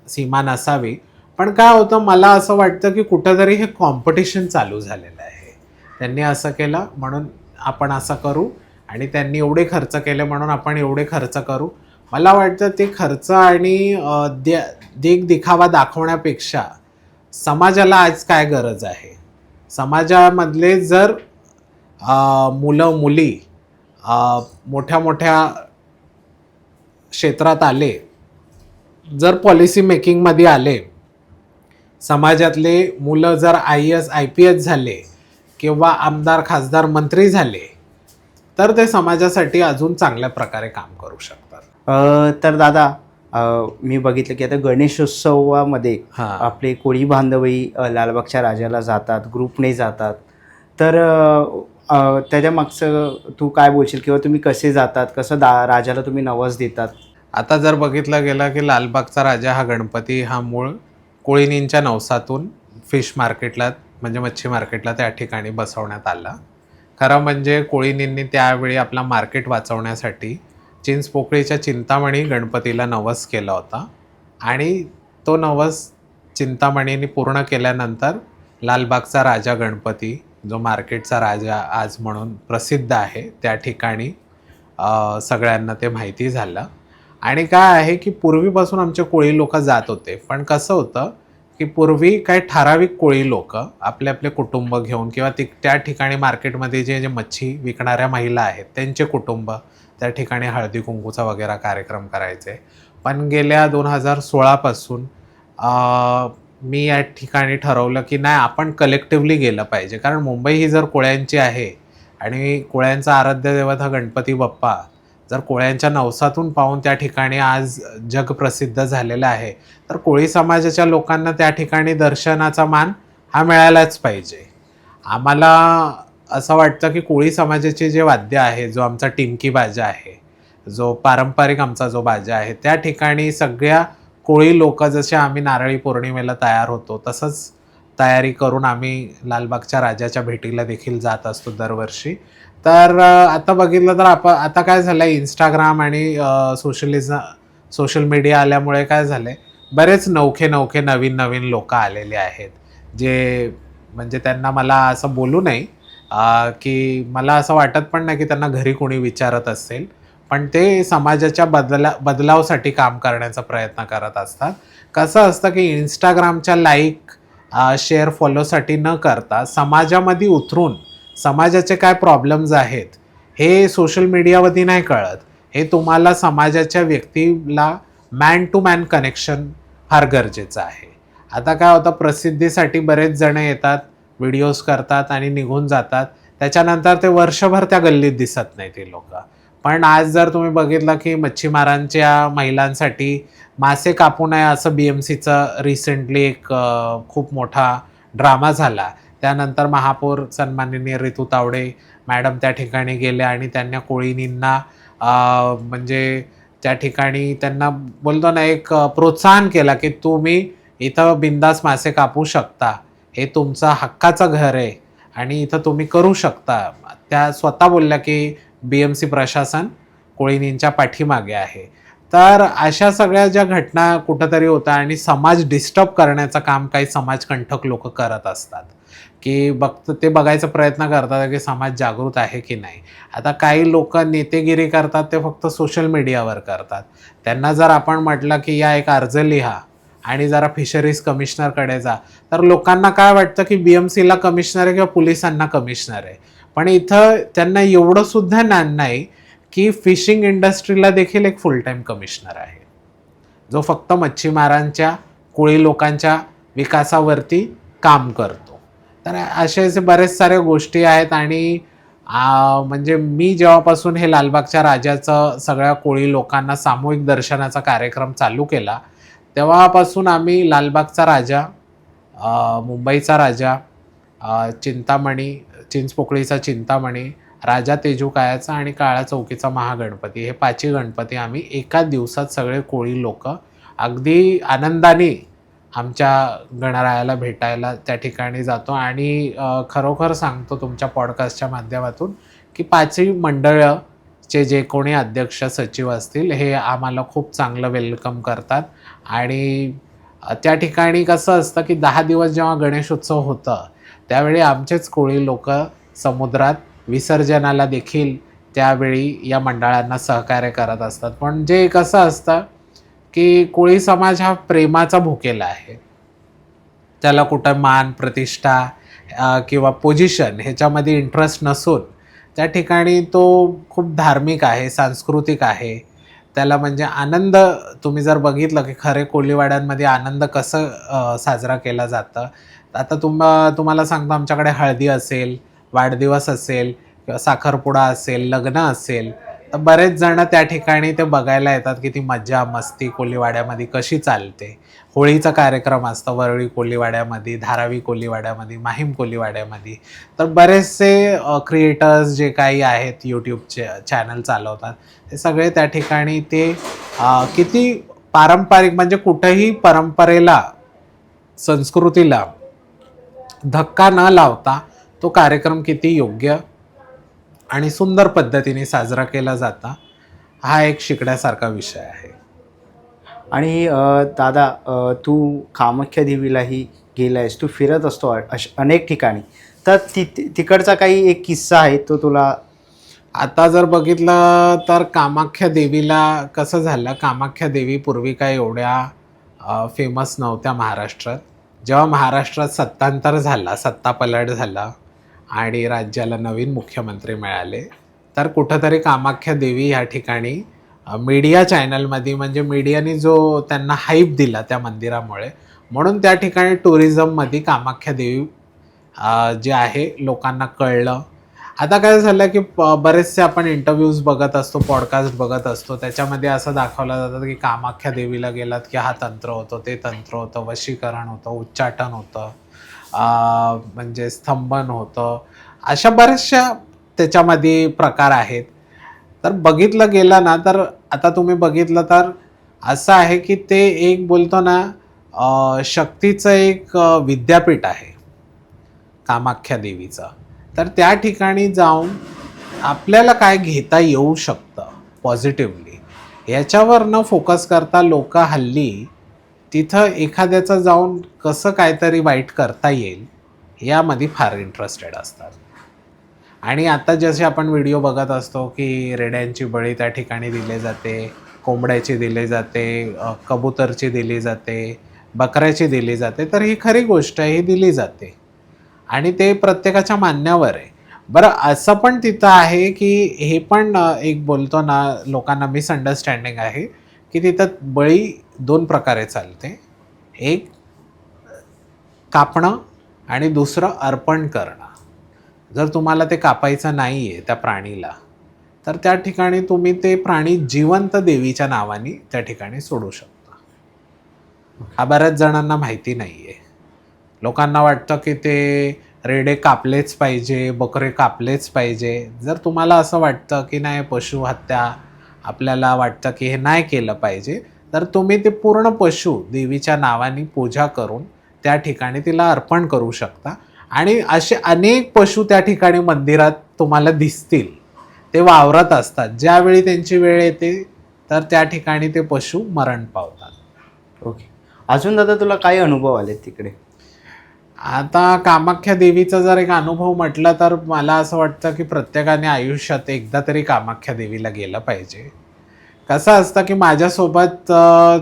सीमा नसावी. पण काय होतं, मला असं वाटतं की कुठंतरी हे कॉम्पिटिशन चालू झालेलं आहे. त्यांनी असं केलं म्हणून आपण असं करू, आणि त्यांनी एवढे खर्च केले म्हणून आपण एवढे खर्च करू. मला वाटतं ते खर्च आणि दिखावा दाखवण्यापेक्षा समाजाला आज काय गरज आहे, समाजामधले जर मुलं मुली मोठ्या मोठ्या क्षेत्रात आले, जर पॉलिसी मेकिंगमध्ये आले, समाजातले मुलं जर IAS IPS झाले किंवा आमदार खासदार मंत्री झाले, तर ते समाजासाठी अजून चांगल्या प्रकारे काम करू शकतात. तर दादा मी बघितलं की आता गणेशोत्सवामध्ये आपले कोळी बांधवही लालबागच्या राजाला जातात, ग्रुपने जातात. तर त्याच्या मागचं तू काय बोलशील किंवा तुम्ही कसे जातात, कसं राजाला तुम्ही नवस देतात? आता जर बघितलं गेलं की लालबागचा राजा हा गणपती हा मूळ कोळीनींच्या नवसातून फिश मार्केटला म्हणजे मच्छी मार्केटला त्या ठिकाणी बसवण्यात आला. खरं म्हणजे कोळीनींनी त्यावेळी आपला मार्केट वाचवण्यासाठी चिंचपोकळीच्या चिंतामणी गणपतीला नवस केला होता, आणि तो नवस चिंतामणीने पूर्ण केल्यानंतर लालबागचा राजा गणपती जो मार्केटचा राजा आज म्हणून प्रसिद्ध आहे, त्या ठिकाणी सगळ्यांना ते माहिती झालं. आणि काय आहे की पूर्वीपासून आमचे कोळी लोक जात होते, पण कसं होतं की पूर्वी काही ठराविक कोळी लोक आपले आपले कुटुंब घेऊन किंवा त्या ठिकाणी मार्केटमध्ये जे जे मच्छी विकणाऱ्या महिला आहेत त्यांचे कुटुंब त्या ठिकाणी हळदी कुंकूचा वगैरे कार्यक्रम करायचे. पण गेल्या 2016 पासून मी या ठिकाणी ठरवलं की नाही, आपण कलेक्टिव्हली गेलं पाहिजे, कारण मुंबई ही जर कोळ्यांची आहे आणि कोळ्यांचा आराध्य दैवत हा गणपती बाप्पा जर कोळ्यांच्या नवसातून पाहून त्या ठिकाणी आज जगप्रसिद्ध झालेला आहे, तर कोळी समाजाच्या लोकांना त्या ठिकाणी दर्शनाचा मान हा मिळायलाच पाहिजे. आम्हाला असं वाटतं की कोळी समाजाचे जे वाद्य आहे, जो आमचा टिमकी बाजा आहे, जो पारंपरिक आमचा जो बाजा आहे, त्या ठिकाणी सगळ्या कोळी लोक जसे आम्ही नारळी पौर्णिमेला तयार होतो तसंच तयारी करून आम्ही लालबागच्या राजाच्या भेटीला देखील जात असतो दरवर्षी. तर आता बघितलं तर आता काय झालं आहे, इंस्टाग्राम आणि सोशल मीडिया आल्यामुळे काय झालं आहे, बरेच नवखे नवखे नवीन नवीन लोक आलेले आहेत, जे म्हणजे त्यांना मला असं बोलू नाही की मला असं वाटत पण नाही की त्यांना घरी कोणी विचारत असेल, पण ते समाजाच्या बदलावासाठी काम करण्याचा प्रयत्न करत असतात. कसं असतं की इंस्टाग्रामच्या लाईक शेअर फॉलोसाठी न करता समाजामध्ये उतरून समाजाचे काय प्रॉब्लेम्स आहेत हे सोशल मीडियावरती नाही कळत, हे तुम्हाला समाजाच्या व्यक्तीला मॅन टू मॅन कनेक्शन फार गरजेचं आहे. आता काय होतं, प्रसिद्धीसाठी बरेच जण येतात, व्हिडिओज करतात आणि निघून जातात, त्याच्यानंतर ते वर्षभर त्या गल्लीत दिसत नाही ते लोक. पण आज जर तुम्ही बघितलं की मच्छीमारांच्या महिलांसाठी मासे कापू नये असं BMCचं रिसेंटली एक खूप मोठा ड्रामा झाला. त्यानंतर महापौर सन्माननीय रितू तावडे मॅडम त्या ठिकाणी गेल्या आणि त्यांना कोळीनींना म्हणजे त्या ठिकाणी त्यांना बोलतो ना एक प्रोत्साहन केला की तुम्ही इथं बिंदास मासे कापू शकता, हे तुमचा हक्काचं घर आहे आणि इथं तुम्ही करू शकता. त्या स्वतः बोलल्या की BMC प्रशासन कोळीनींच्या पाठीमागे आहे. तर अशा सगळ्या ज्या घटना कुठंतरी होतात आणि समाज डिस्टर्ब करण्याचं काम काही समाजकंठक लोक करत असतात, की ते बघायचा प्रयत्न करतात की समाज जागृत आहे की नाही. आता काही लोक नेतेगिरी करतात, ते फक्त सोशल मीडियावर करतात. त्यांना जर आपण म्हटलं की या एक अर्ज लिहा आणि जरा फिशरीज कमिशनरकडे जा, तर लोकांना काय वाटतं की BMCला कमिशनर आहे किंवा पोलिसांना कमिशनर आहे. पण इथं त्यांना एवढं सुद्धा ज्ञान नाही की फिशिंग इंडस्ट्रीला देखील एक फुल टाईम कमिशनर आहे, जो फक्त मच्छीमारांच्या कोळी लोकांच्या विकासावरती काम करतो. तर असे बरेच साऱ्या गोष्टी आहेत. आणि म्हणजे मी जेव्हापासून हे लालबागच्या राजाचं सगळ्या कोळी लोकांना सामूहिक दर्शनाचा कार्यक्रम चालू केला, तेव्हापासून आम्ही लालबागचा राजा, मुंबईचा राजा, चिंतामणी चिंचपोकळीचा चिंतामणी, राजा तेजूकायाचा आणि काळा चौकीचा महागणपती, हे 5ही गणपती आम्ही एका दिवसात सगळे कोळी लोक अगदी आनंदाने आमच्या गणरायाला भेटायला त्या ठिकाणी जातो. आणि खरोखर सांगतो तुमच्या पॉडकास्टच्या माध्यमातून की 5ही मंडळचे जे कोणी अध्यक्ष सचिव असतील, हे आम्हाला खूप चांगलं वेलकम करतात. आणि त्या ठिकाणी कसं असतं की 10 दिवस जेव्हा गणेशोत्सव होतं, त्यावेळी आमचेच कोळी लोक समुद्रात विसर्जनाला देखील त्यावेळी या मंडळांना सहकार्य करत असतात. पण जे कसं असतं की कोळी समाज हा प्रेमाचा भुकेला आहे, त्याला कुठं मान प्रतिष्ठा किंवा पोझिशन ह्याच्यामध्ये इंटरेस्ट नसून त्या ठिकाणी तो खूप धार्मिक आहे, सांस्कृतिक आहे. त्याला म्हणजे आनंद, तुम्ही जर बघितलं की खरे कोळीवाड्यांमध्ये आनंद कसं साजरा केला जातं. आता तुम्हाला सांगतो, आमच्याकडे हळदी असेल, वाढदिवस असेल किंवा साखरपुडा असेल, लग्न असेल, तर बरेच जण त्या ठिकाणी ते बघायला येतात की ती मज्जा मस्ती कोळीवाड्यामध्ये कशी चालते. होळीचा कार्यक्रम असतं वरळी कोळीवाड्यामध्ये, धारावी कोळीवाड्यामध्ये, माहीम कोळीवाड्यामध्ये. तर बरेचसे क्रिएटर्स जे काही आहेत, यूट्यूबचे चॅनल चालवतात, ते सगळे त्या ठिकाणी ते किती पारंपरिक, म्हणजे कुठेही परंपरेला संस्कृतीला धक्का न लावता तो कार्यक्रम किती योग्य आणि सुंदर पद्धतीने साजरा केला जाता, हा एक शिकण्यासारखा विषय आहे. आणि दादा, तू कामाख्या देवीलाही गेला आहेस, तू फिरत असतो अनेक ठिकाणी. तर तिकडचा काही एक किस्सा आहे तो तुला. आता जर बघितलं तर कामाख्या देवीला कसं झालं, कामाख्या देवी पूर्वी काय एवढ्या फेमस नव्हत्या महाराष्ट्रात. जेव्हा महाराष्ट्रात सत्तांतर झाला, सत्तापलट झाला आणि राज्याला नवीन मुख्यमंत्री मिळाले, तर कुठंतरी कामाख्या देवी ह्या ठिकाणी मीडिया चॅनलमध्ये, म्हणजे मीडियाने जो त्यांना हाईप दिला त्या मंदिरामुळे, म्हणून त्या ठिकाणी टुरिझममध्ये कामाख्या देवी जे आहे लोकांना कळलं. आता काय झालं की बरेचसे आपण इंटरव्ह्यूज बघत असतो, पॉडकास्ट बघत असतो, त्याच्यामध्ये असं दाखवलं जातं की कामाख्या देवीला गेलात की हा तंत्र होतं, ते तंत्र होतं, वशीकरण होतं, उच्चाटन होतं, म्हणजे स्तंभन होतं, अशा बऱ्याचशा त्याच्यामध्ये प्रकार आहेत. तर बघितलं गेलं ना, तर आता तुम्ही बघितलं तर असं आहे की ते एक बोलतो ना शक्तीचं एक विद्यापीठ आहे कामाख्या देवीचं. तर त्या ठिकाणी जाऊन आपल्याला काय घेता येऊ शकतं पॉझिटिव्हली, याच्यावर न फोकस करता लोक हल्ली तिथं एखाद्याचं जाऊन कसं काहीतरी वाईट करता येईल यामध्ये फार इंटरेस्टेड असतात. आणि आता जसे आपण व्हिडिओ बघत असतो की रेड्यांची बळी त्या ठिकाणी दिली जाते, कोंबड्याची दिली जाते, कबूतरची दिली जाते, बकऱ्याची दिली जाते, तर ही खरी गोष्ट आहे, ही दिली जाते आणि ते प्रत्येकाच्या मान्यावर आहे. बरं, असं पण तिथं आहे की हे पण एक बोलतो ना लोकांना मिसअंडरस्टँडिंग आहे की तिथं बळी 2 प्रकारे चालते. एक कापणं आणि दुसरं अर्पण करणं. जर तुम्हाला ते कापायचं नाही आहे त्या प्राणीला, तर त्या ठिकाणी तुम्ही ते प्राणी जिवंत देवीच्या नावाने त्या ठिकाणी सोडू शकता. हा बऱ्याच जणांना माहिती नाही आहे. लोकांना वाटतं की ते रेडे कापलेच पाहिजे, बकरे कापलेच पाहिजे. जर तुम्हाला असं वाटतं की नाही पशु हत्या आपल्याला वाटतं की हे नाही केलं पाहिजे, तर तुम्ही ते पूर्ण पशु देवीच्या नावाने पूजा करून त्या ठिकाणी तिला अर्पण करू शकता. आणि असे अनेक पशु त्या ठिकाणी मंदिरात तुम्हाला दिसतील, ते वावरत असतात. ज्यावेळी त्यांची वेळ येते तर त्या ठिकाणी ते पशु मरण पावतात. ओके. अजून दादा तुला काय अनुभव आले तिकडे? आता कामाख्या देवीचा जर एक अनुभव म्हटलं तर मला असं वाटतं की प्रत्येकाने आयुष्यात एकदा तरी कामाख्या देवीला गेलं पाहिजे. कसं असतं की माझ्यासोबत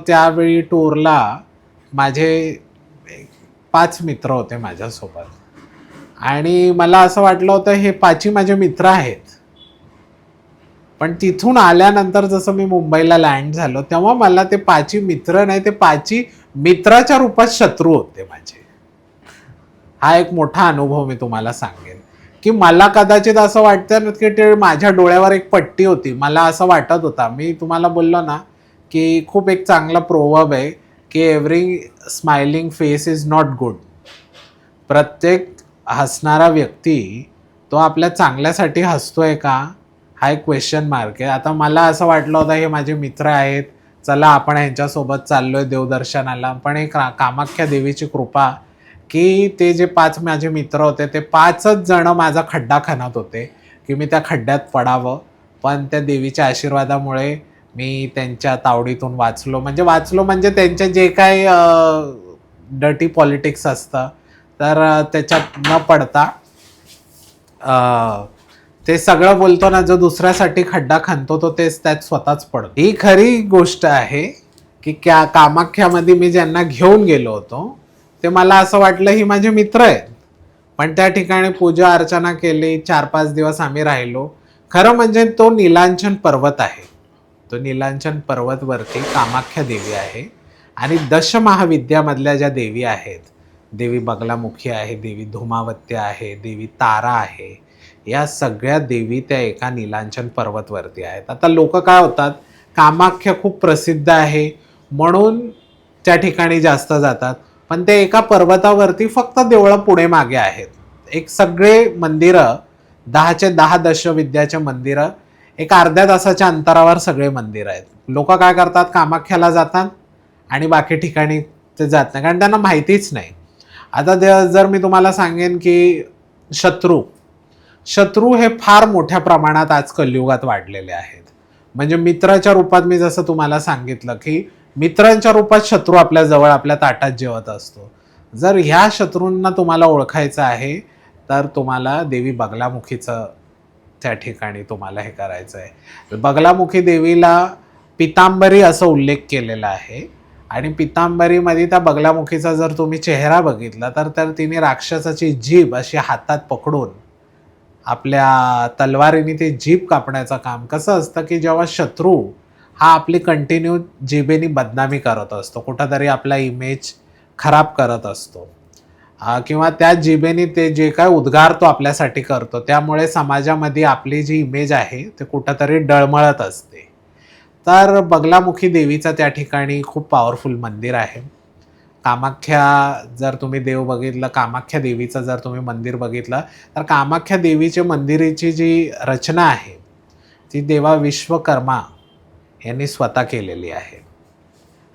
त्यावेळी टूरला माझे 5 मित्र होते माझ्यासोबत आणि मला असं वाटलं होतं हे 5ही माझे मित्र आहेत. पण तिथून आल्यानंतर जसं मी मुंबईला लँड झालो तेव्हा मला ते 5ही मित्र नाही, ते 5ही मित्राच्या रूपात शत्रू होते माझे. हा एक मोठा अनुभव मी तुम्हाला सांगेन की मला कदाचित असं वाटतं की ते माझ्या डोळ्यावर एक पट्टी होती. मला असं वाटत होता, मी तुम्हाला बोललो ना की खूप एक चांगला प्रोवर्ब आहे की every smiling face is not good. प्रत्येक हसणारा व्यक्ती तो आपल्या चांगल्यासाठी हसतोय का, हा एक क्वेश्चन मार्क आहे. आता मला असं वाटलं होतं हे माझे मित्र आहेत, चला आपण ह्यांच्यासोबत चाललोय देवदर्शनाला. पण एक कामाख्या देवीची कृपा की ते जे 5 माझे मित्र होते ते 5च जण माझा खड्डा खणत होते की मी त्या खड्ड्यात पडावं. पण त्या देवीच्या आशीर्वादामुळे मी त्यांच्या तावडीतून वाचलो. म्हणजे त्यांचे जे काही डर्टी पॉलिटिक्स असतं तर त्याच्यात न पडता ते सगळं बोलतो ना, जो दुसऱ्यासाठी खड्डा खणतो तो तेच त्यात स्वतःच पडतो. ही खरी गोष्ट आहे की कामाख्यामध्ये मी ज्यांना घेऊन गेलो होतो ते मला असं वाटलं ही माझे मित्र आहेत. पण त्या ठिकाणी पूजा अर्चना केली, 4-5 दिवस आम्ही राहिलो. खरं म्हणजे तो नीलांचन पर्वत आहे. तो नीलांचन पर्वतवरती कामाख्या देवी आहे आणि दशमहाविद्यामधल्या ज्या देवी आहेत, देवी बगलामुखी आहे, देवी धूमावती आहे, देवी तारा आहे, या सगळ्या देवी त्या एका नीलांचन पर्वतवरती आहेत. आता लोक काय होतात, कामाख्या खूप प्रसिद्ध आहे म्हणून त्या ठिकाणी जास्त जातात, पण ते एका पर्वतावरती फक्त देवळं पुढे मागे आहेत. एक सगळे मंदिरं 10चे 10 दशविद्याचे मंदिरं एक अर्ध्या तासाच्या अंतरावर सगळे मंदिरं आहेत. लोक काय करतात, कामाख्याला जातात आणि बाकी ठिकाणी ते जात नाही कारण त्यांना माहितीच नाही. आता जर मी तुम्हाला सांगेन की शत्रू हे फार मोठ्या प्रमाणात आज कलियुगात वाढलेले आहेत. म्हणजे मित्राच्या रूपात मी जसं तुम्हाला सांगितलं की मित्रांच्या रूपात शत्रू आपल्या जवळ आपल्या ताटात जेवत असतो. जर ह्या शत्रूंना तुम्हाला ओळखायचं आहे तर तुम्हाला देवी बगलामुखीचं त्या ठिकाणी तुम्हाला हे करायचं आहे. बगलामुखी देवीला पितांबरी असं उल्लेख केलेला आहे आणि पितांबरीमध्ये त्या बगलामुखीचा जर तुम्ही चेहरा बघितला तर तिने राक्षसाची जीभ अशी हातात पकडून आपल्या तलवारीने ते जीभ कापण्याचं काम. कसं असतं की जेव्हा शत्रू हा आपली कंटिन्यू जिभेने बदनामी करत असतो, कुठंतरी आपला इमेज खराब करत असतो किंवा त्या जिभेने ते जे काय उद्गार तो आपल्यासाठी करतो, त्यामुळे समाजामध्ये आपली जी इमेज आहे ते कुठंतरी डळमळत असते. तर बगलामुखी देवीचं त्या ठिकाणी खूप पॉवरफुल मंदिर आहे. कामाख्या जर तुम्ही देव बघितलं, कामाख्या देवीचं जर तुम्ही मंदिर बघितलं, तर कामाख्या देवीच्या मंदिराची जी रचना आहे ती देवा विश्वकर्मा यांनी स्वतः केलेली आहे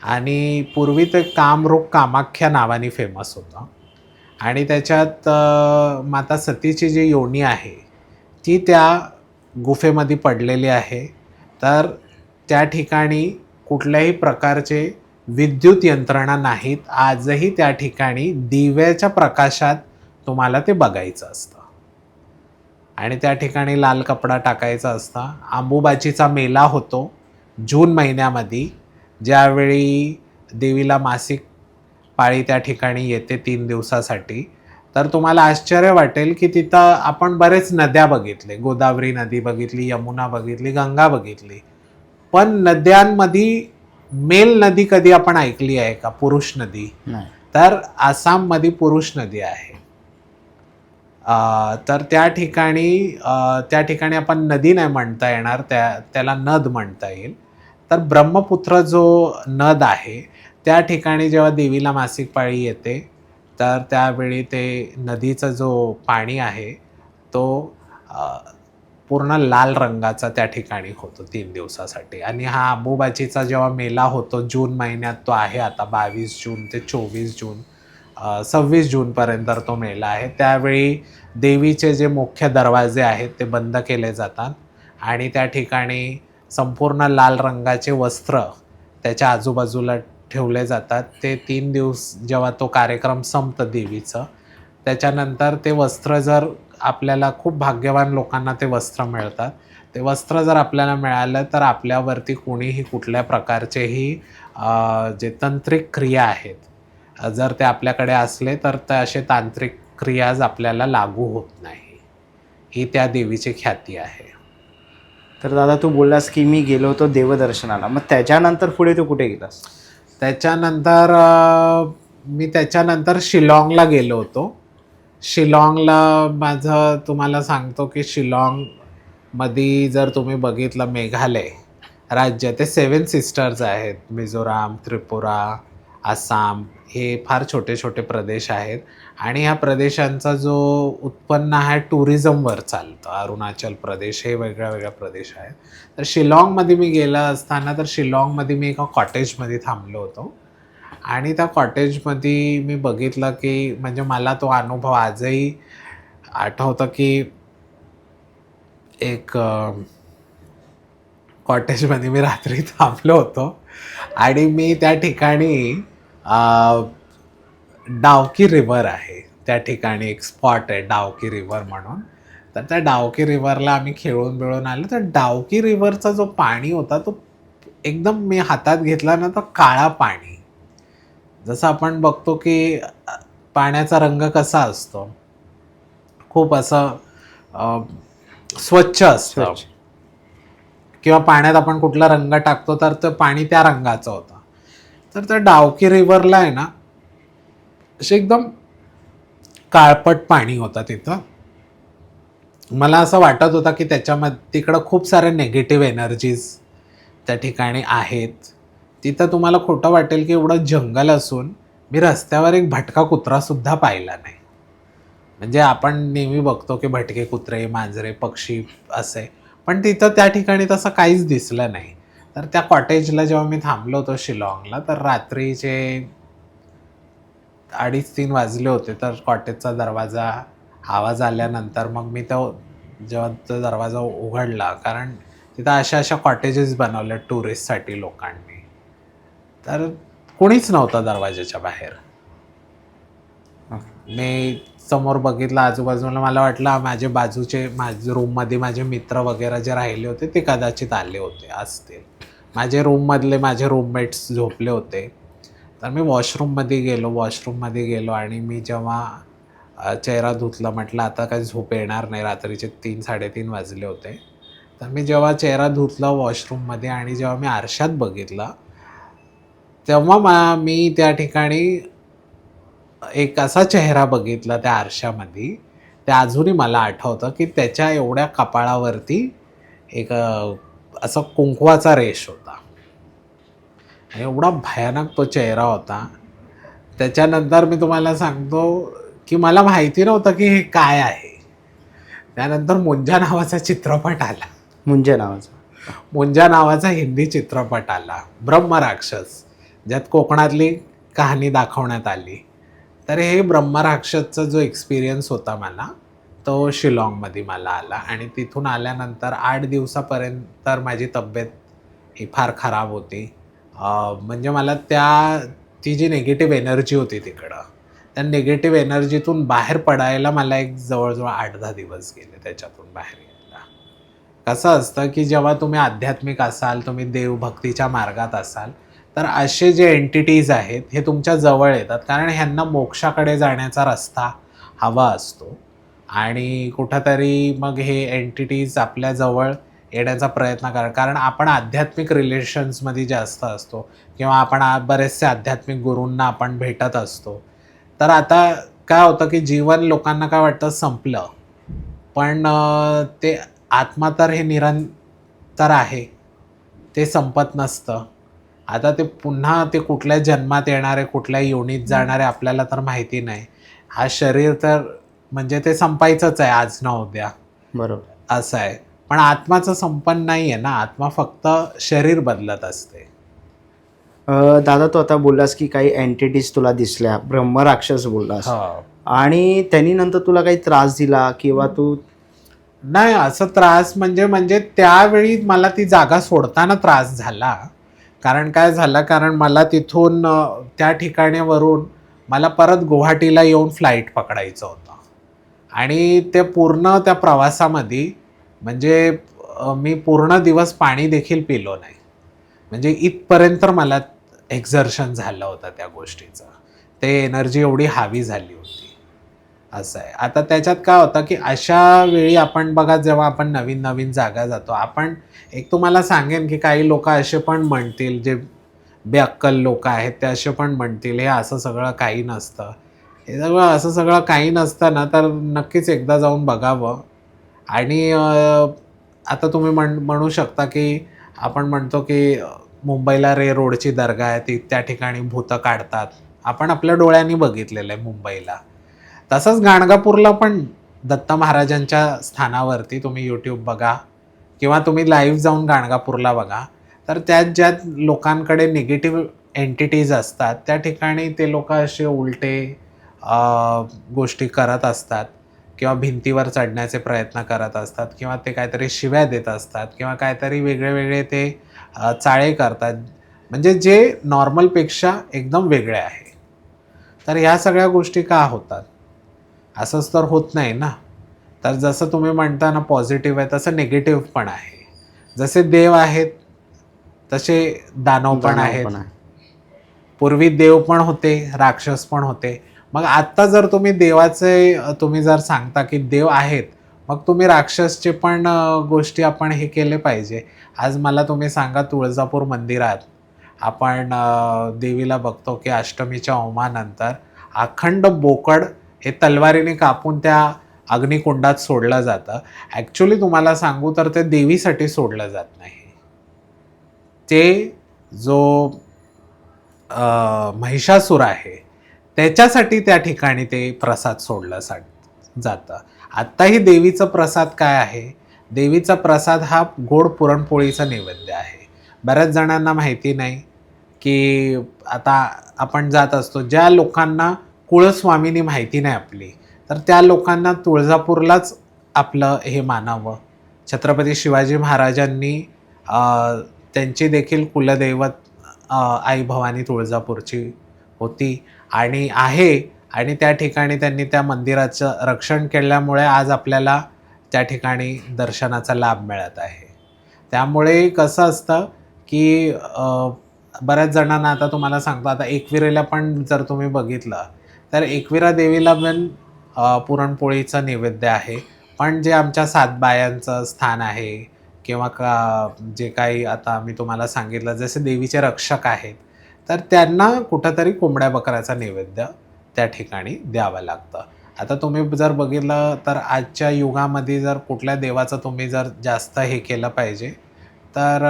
आणि पूर्वी ते कामरूप कामाख्या नावाने फेमस होतं आणि त्याच्यात माता सतीची जी योनी आहे ती त्या गुफेमध्ये पडलेली आहे. तर त्या ठिकाणी कुठल्याही प्रकारचे विद्युत यंत्रणा नाहीत. आजही त्या ठिकाणी दिव्याच्या प्रकाशात तुम्हाला ते बघायचं असतं आणि त्या ठिकाणी लाल कपडा टाकायचा असतं. अंबुबाचीचा मेला होतो जून महिन्यामध्ये, ज्यावेळी देवीला मासिक पाळी त्या ठिकाणी येते 3 दिवसासाठी. तर तुम्हाला आश्चर्य वाटेल की तिथं आपण बरेच नद्या बघितले, गोदावरी नदी बघितली, यमुना बघितली, गंगा बघितली, पण नद्यांमध्ये मेल नदी कधी आपण ऐकली आहे का? पुरुष नदी. तर आसाममध्ये पुरुष नदी आहे. तर त्या ठिकाणी आपण नदी नाही म्हणता येणार, त्याला नद म्हणता येईल. तर ब्रह्मपुत्र जो नद आहे त्या ठिकाणी जेव्हा देवीला मासिक पाळी येते तर त्यावेळी ते नदीचा जो पाणी आहे तो पूर्ण लाल रंगाचा त्या ठिकाणी होतो 3 दिवसासाठी. आणि हा अंबुबाचीचा जेव्हा मेला होतो जून महिन्यात, तो आहे आता 22 जून ते 24 जून 26 जूनपर्यंत तो मेला आहे. त्यावेळी देवीचे जे मुख्य दरवाजे आहेत ते बंद केले जातात आणि त्या ठिकाणी संपूर्ण लाल रंगाचे वस्त्र त्याच्या आजूबाजूला ठेवले जातात. ते 3 दिवस जेव्हा तो कार्यक्रम संपतं देवीचं, त्याच्यानंतर ते वस्त्र जर आपल्याला, खूप भाग्यवान लोकांना ते वस्त्र मिळतात, ते वस्त्र जर आपल्याला मिळालं तर आपल्यावरती कोणीही कुठल्या प्रकारचेही जे तांत्रिक क्रिया आहेत जर ते आपल्याकडे असले तर ते असे तांत्रिक क्रियाज आपल्याला लागू होत नाही. ही त्या देवीची ख्याती आहे. तर दादा तू बोललास की मी गेलो होतो देवदर्शनाला, मग त्याच्यानंतर पुढे तू कुठे गेलास? त्याच्यानंतर शिलाँगला गेलो होतो. शिलाँगला माझं तुम्हाला सांगतो की शिलाँगमध्ये जर तुम्ही बघितलं, मेघालय राज्य ते 7 सिस्टर्स आहेत. मिझोराम, त्रिपुरा, आसाम हे फार छोटे छोटे प्रदेश आहेत आणि ह्या प्रदेशांचा जो उत्पन्न आहे टुरिझमवर चालतं. अरुणाचल प्रदेश हे वेगळ्या वेगळ्या प्रदेश आहेत. तर शिलाँगमध्ये मी गेला असताना तर शिलाँगमध्ये मी एका कॉटेजमध्ये थांबलो होतो आणि त्या कॉटेजमध्ये मी बघितलं की म्हणजे मला तो अनुभव आजही आठवतं की एक कॉटेजमध्ये मी रात्री थांबलो होतो आणि मी त्या ठिकाणी डावकी रिव्हर आहे, त्या ठिकाणी एक स्पॉट आहे डावकी रिव्हर म्हणून. तर त्या डावकी रिव्हरला आम्ही खेळून बिळून आलो. तर डावकी रिव्हरचा जो पाणी होता तो एकदम, मी हातात घेतला ना तर काळा पाणी. जसं आपण बघतो की पाण्याचा रंग कसा असतो, खूप असं स्वच्छ असतं किंवा पाण्यात आपण कुठला रंग टाकतो तर ते पाणी त्या रंगाचं होतं. तर त्या डावकी रिव्हरला आहे ना असे एकदम काळपट पाणी होतं तिथं. मला असं वाटत होतं की तिकडं खूप सारे नेगेटिव्ह एनर्जीज त्या ठिकाणी आहेत. तिथं तुम्हाला खोटं वाटेल की एवढं जंगल असून मी रस्त्यावर एक भटका कुत्रासुद्धा पाहिला नाही. म्हणजे आपण नेहमी बघतो की भटके कुत्रे, मांजरे, पक्षी असे, पण तिथं त्या ठिकाणी तसं काहीच दिसलं नाही. तर त्या कॉटेजला जेव्हा मी थांबलो होतो शिलाँगला, तर रात्रीचे 2:30-3 वाजले होते. तर कॉटेजचा दरवाजा आवाज आल्यानंतर मग मी जेव्हा तो दरवाजा उघडला, कारण तिथं अशा कॉटेजेस बनवल्या टुरिस्टसाठी लोकांनी, तर कोणीच नव्हतं दरवाजाच्या बाहेर. मी समोर बघितलं आजूबाजूला, मला वाटलं माझे माझे रूममध्ये माझे मित्र वगैरे जे राहिले होते ते कदाचित आले होते असतील. माझे रूममधले माझे रूममेट्स झोपले होते. तर मी वॉशरूममध्ये गेलो आणि मी जेव्हा चेहरा धुतला, म्हटलं आता काही झोप येणार नाही, रात्रीचे 3-3:30 वाजले होते. तर मी जेव्हा चेहरा धुतला वॉशरूममध्ये आणि जेव्हा मी आरशात बघितलं, तेव्हा मी त्या ठिकाणी एक असा चेहरा बघितला त्या आरशामध्ये, ते अजूनही मला आठवतं, की त्याच्या एवढ्या कपाळावरती एक असा कुंकवाचा रेष होता आणि एवढा भयानक तो चेहरा होता. त्याच्यानंतर मी तुम्हाला सांगतो, की मला माहिती नव्हतं, की हे काय आहे. त्यानंतर मुंजा नावाचा चित्रपट आला. मुंजे नावाचा. मुंजा नावाचा हिंदी चित्रपट आला, ब्रह्मराक्षस, ज्यात कोकणातली कहाणी दाखवण्यात आली. तर हे ब्रह्मराक्षसचा जो एक्सपिरियन्स होता मला, तो शिलाँगमध्ये मला आला आणि तिथून आल्यानंतर 8 दिवसापर्यंत तर माझी तब्येत ही फार खराब होती. म्हणजे मला ती जी निगेटिव्ह एनर्जी होती तिकडं, त्या निगेटिव्ह एनर्जीतून बाहेर पडायला मला एक जवळ-जवळ 8-10 दिवस गेले त्याच्यातून बाहेर यायला. कसं असतं, की जेव्हा तुम्ही आध्यात्मिक असाल, तुम्ही देवभक्तीच्या मार्गात असाल, तर असे जे एंटिटीज आहेत हे तुमच्या जवळ येतात, कारण ह्यांना मोक्षाकडे जाण्याचा रस्ता हवा असतो आणि कुठंतरी मग हे एंटिटीज आपल्या जवळ येण्याचा प्रयत्न करा. कारण आपण आध्यात्मिक रिलेशन्समध्ये जास्त असतो किंवा आपण बरेचसे आध्यात्मिक गुरूंना आपण भेटत असतो. तर आता काय होतं, की जीवन लोकांना काय वाटतं संपलं, पण ते आत्मा तर हे निरंतर आहे, ते संपत नसतं. आता ते पुन्हा ते कुठल्या जन्मात येणार आहे, कुठल्या योनीत जाणार आहे आपल्याला तर माहिती नाही. हा शरीर तर म्हणजे ते संपायचंच आहे आज ना उद्या, बरोबर. असं आहे. पण आत्माचं संपन नाही आहे ना, आत्मा फक्त शरीर बदलत असते. दादा, तू आता बोललास की काही एंटिटीज तुला दिसल्या, ब्रह्मराक्षस बोललास, हो. आणि त्यांनी नंतर तुला काही त्रास दिला किंवा तू? नाही, असं त्रास म्हणजे त्यावेळी मला ती जागा सोडताना त्रास झाला. कारण काय झालं, कारण मला तिथून त्या ठिकाणावरून मला परत गुवाहाटीला येऊन फ्लाईट पकडायचं होतं आणि ते पूर्ण त्या प्रवासामध्ये म्हणजे मी पूर्ण दिवस पाणी देखील पिलो नाही. म्हणजे इथपर्यंत मला एक्झर्शन झालं होतं त्या गोष्टीचं. ते एनर्जी एवढी हावी झाली होती. असं आहे. आता त्याच्यात काय होतं, की अशा वेळी आपण बघा, जेव्हा आपण नवीन-नवीन जागा जातो, आपण एक तुम्हाला सांगेन, की काही लोकं असे पण म्हणतील, जे बेअक्कल लोकं आहेत, ते असे पण म्हणतील, हे असं सगळं काही नसतं. हे सगळं असं सगळं काही नसतं ना, तर नक्कीच एकदा जाऊन बघावं. आणि आता तुम्ही म्हणू शकता, की आपण म्हणतो, की मुंबईला रे रोडची दर्गा आहे, ती त्या ठिकाणी भूतं काढतात. आपण आपल्या डोळ्यांनी बघितलेलं आहे मुंबईला. तसंच गाणगापूरला पण दत्त महाराजांच्या स्थानावरती तुम्ही YouTube बघा किंवा तुम्ही लाईव्ह जाऊन गाणगापूरला बघा, तर त्यात ज्या लोकांकडे निगेटिव्ह एंटिटीज असतात, त्या ठिकाणी ते लोकं असे उलटे गोष्टी करत असतात किंवा भिंतीवर चढण्याचे प्रयत्न करत असतात किंवा ते काहीतरी शिव्या देत असतात किंवा काहीतरी वेगळे ते चाळे करतात, म्हणजे जे नॉर्मलपेक्षा एकदम वेगळे आहे. तर ह्या सगळ्या गोष्टी का होतात? असंच तर होत नाही ना. तर जसं तुम्ही म्हणता ना पॉझिटिव्ह आहे, तसं निगेटिव्ह पण आहे. जसे देव आहेत, तसे दानव पण आहेत. पूर्वी देव पण होते, राक्षस पण होते. मग आत्ता जर तुम्ही तुम्ही जर सांगता की देव आहेत, मग तुम्ही राक्षसचे पण गोष्टी आपण हे केले पाहिजे. आज मला तुम्ही सांगा, तुळजापूर मंदिरात आपण देवीला बघतो की अष्टमीच्या होमानंतर अखंड बोकड हे तलवारीने कापून त्या अग्निकुंडात सोडलं जातं. ॲक्च्युली तुम्हाला सांगू तर ते देवीसाठी सोडलं जात नाही. ते जो महिषासूर आहे, त्याच्यासाठी त्या ठिकाणी ते प्रसाद सोडलं जातं. आत्ताही देवीचा प्रसाद काय आहे? देवीचा प्रसाद हा गोड पुरणपोळीचा नैवेद्य आहे. बऱ्याच जणांना माहिती नाही, की आता आपण जात असतो. ज्या लोकांना कुळस्वामिनी माहिती नाही आपली, तर त्या लोकांना तुळजापूरलाच आपलं हे मानावं. छत्रपती शिवाजी महाराजांनी त्यांची देखील कुलदैवत आई भवानी तुळजापूरची होती आणि आहे आणि त्या ठिकाणी त्यांनी त्या मंदिराचं रक्षण केल्यामुळे आज आपल्याला त्या ठिकाणी दर्शनाचा लाभ मिळत आहे. त्यामुळे कसं असतं की बऱ्याच जणांना, आता तुम्हाला सांगतो, आता एकविरेला पण जर तुम्ही बघितलं तर एकविरा देवीला पण पुरणपोळीचं नैवेद्य आहे. पण जे आमच्या सातबायांचं स्थान आहे किंवा जे काही आता मी तुम्हाला सांगितलं जसे देवीचे रक्षक आहेत, तर त्यांना कुठंतरी कोंबड्या बकऱ्याचा नैवेद्य त्या ठिकाणी द्यावं लागतं. आता तुम्ही जर बघितलं तर आजच्या युगामध्ये जर कुठल्या देवाचं तुम्ही जर जास्त हे केलं पाहिजे, तर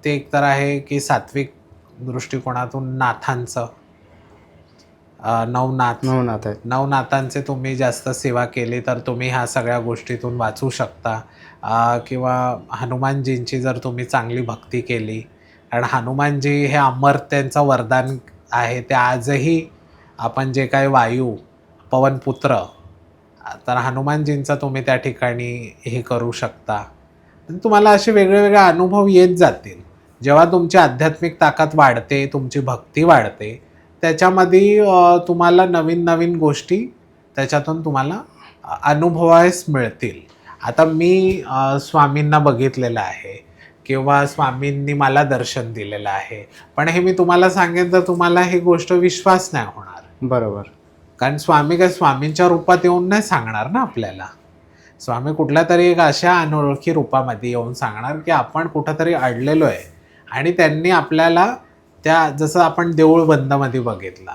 ते एक तर आहे की सात्विक दृष्टिकोनातून नाथांचं, नवनाथ नवनाथ आहे. नवनाथांचे तुम्ही जास्त सेवा केली तर तुम्ही ह्या सगळ्या गोष्टीतून वाचू शकता. किंवा हनुमानजींची जर तुम्ही चांगली भक्ती केली, कारण हनुमानजी हे अमर्त्यांचं वरदान आहे. ते आजही आपण जे काही वायू, पवनपुत्र, तर हनुमानजींचा तुम्ही त्या ठिकाणी हे करू शकता. आणि तुम्हाला असे वेगळे अनुभव येत जातील. जेव्हा तुमची आध्यात्मिक ताकद वाढते, तुमची भक्ती वाढते, त्याच्यामध्ये तुम्हाला नवीन गोष्टी त्याच्यातून तुम्हाला अनुभवायस मिळतील. आता मी स्वामींना बघितलेलं आहे किंवा स्वामींनी मला दर्शन दिलेलं आहे. पण हे मी तुम्हाला सांगेन तर तुम्हाला ही गोष्ट विश्वास नाही होणार. बरोबर. कारण स्वामी काय स्वामींच्या रूपात येऊन नाही सांगणार ना आपल्याला. स्वामी कुठल्या तरी एक अशा अनोळखी रूपामध्ये येऊन सांगणार की आपण कुठंतरी अडलेलो आहे आणि त्यांनी आपल्याला त्या, जसं आपण देऊळ बंदमध्ये बघितला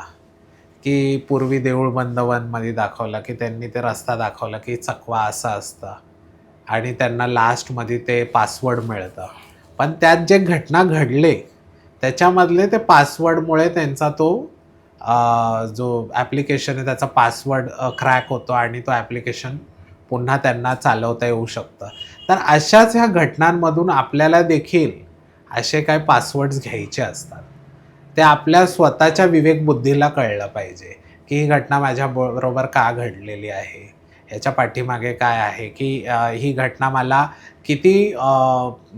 की पूर्वी देऊळ बंद वनमध्ये दाखवला की त्यांनी ते रस्ता दाखवला की चकवा असं असतं आणि त्यांना लास्टमध्ये ते पासवर्ड मिळतं. पण त्यात जे घटना घडले त्याच्यामधले ते पासवर्डमुळे त्यांचा तो जो ॲप्लिकेशन आहे त्याचा पासवर्ड क्रॅक होतो आणि तो ॲप्लिकेशन पुन्हा त्यांना चालवता येऊ शकतं. तर अशाच ह्या घटनांमधून आपल्याला देखील असे काही पासवर्ड्स घ्यायचे असतात. ते आपल्या स्वतःच्या विवेकबुद्धीला कळलं पाहिजे की ही घटना माझ्याबरोबर का घडलेली आहे, ह्याच्या पाठीमागे काय आहे, की ही घटना मला किती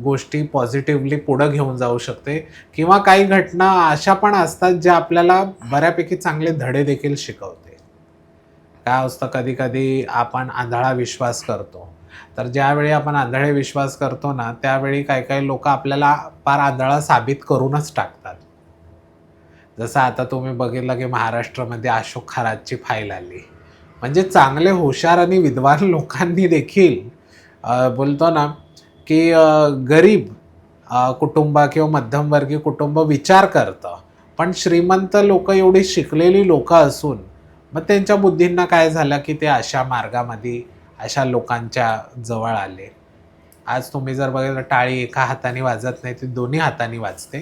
गोष्टी पॉझिटिव्हली पुढं घेऊन जाऊ शकते, किंवा काही घटना अशा पण असतात ज्या आपल्याला बऱ्यापैकी चांगले धडे देखील शिकवते. काय असतं, कधी कधी आपण आंधळा विश्वास करतो. तर ज्यावेळी आपण आंधळे विश्वास करतो ना, त्यावेळी काही लोक आपल्याला फार आंधळा साबित करूनच टाकतात. जसं आता तुम्ही बघितलं की महाराष्ट्रामध्ये अशोक खरातची फाईल आली. म्हणजे चांगले हुशार आणि विद्वान लोकांनी देखील बोलतो ना की गरीब कुटुंब किंवा मध्यमवर्गीय कुटुंब विचार करतं, पण श्रीमंत लोक, एवढी शिकलेली लोक असून मग त्यांच्या बुद्धींना काय झालं की ते अशा मार्गामध्ये अशा लोकांच्या जवळ आले. आज तुम्ही जर बघितलं, टाळी एका हाताने वाजत नाही, ती दोन्ही हाताने वाजते.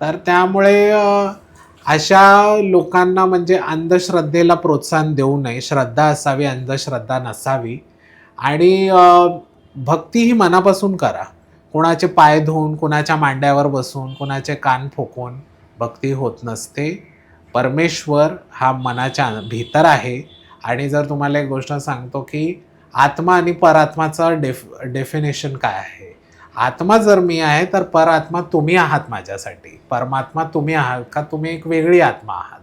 तर त्यामुळे अशा लोकांना म्हणजे अंधश्रद्धेला प्रोत्साहन देऊ नये. श्रद्धा असावी, अंधश्रद्धा नसावी. आणि भक्ती ही मनापासून करा. कुणाचे पाय धुवून, कुणाच्या मांड्यावर बसून, कुणाचे कान फुकून भक्ती होत नसते. परमेश्वर हा मनाच्या भीतर आहे. आणि जर तुम्हाला एक गोष्ट सांगतो की आत्मा आणि परात्माचं डेफिनेशन काय आहे. आत्मा जर मी आहे तर परात्मा तुम्ही आहात माझ्यासाठी. परमात्मा तुम्ही आहात का तुम्ही एक वेगळी आत्मा आहात.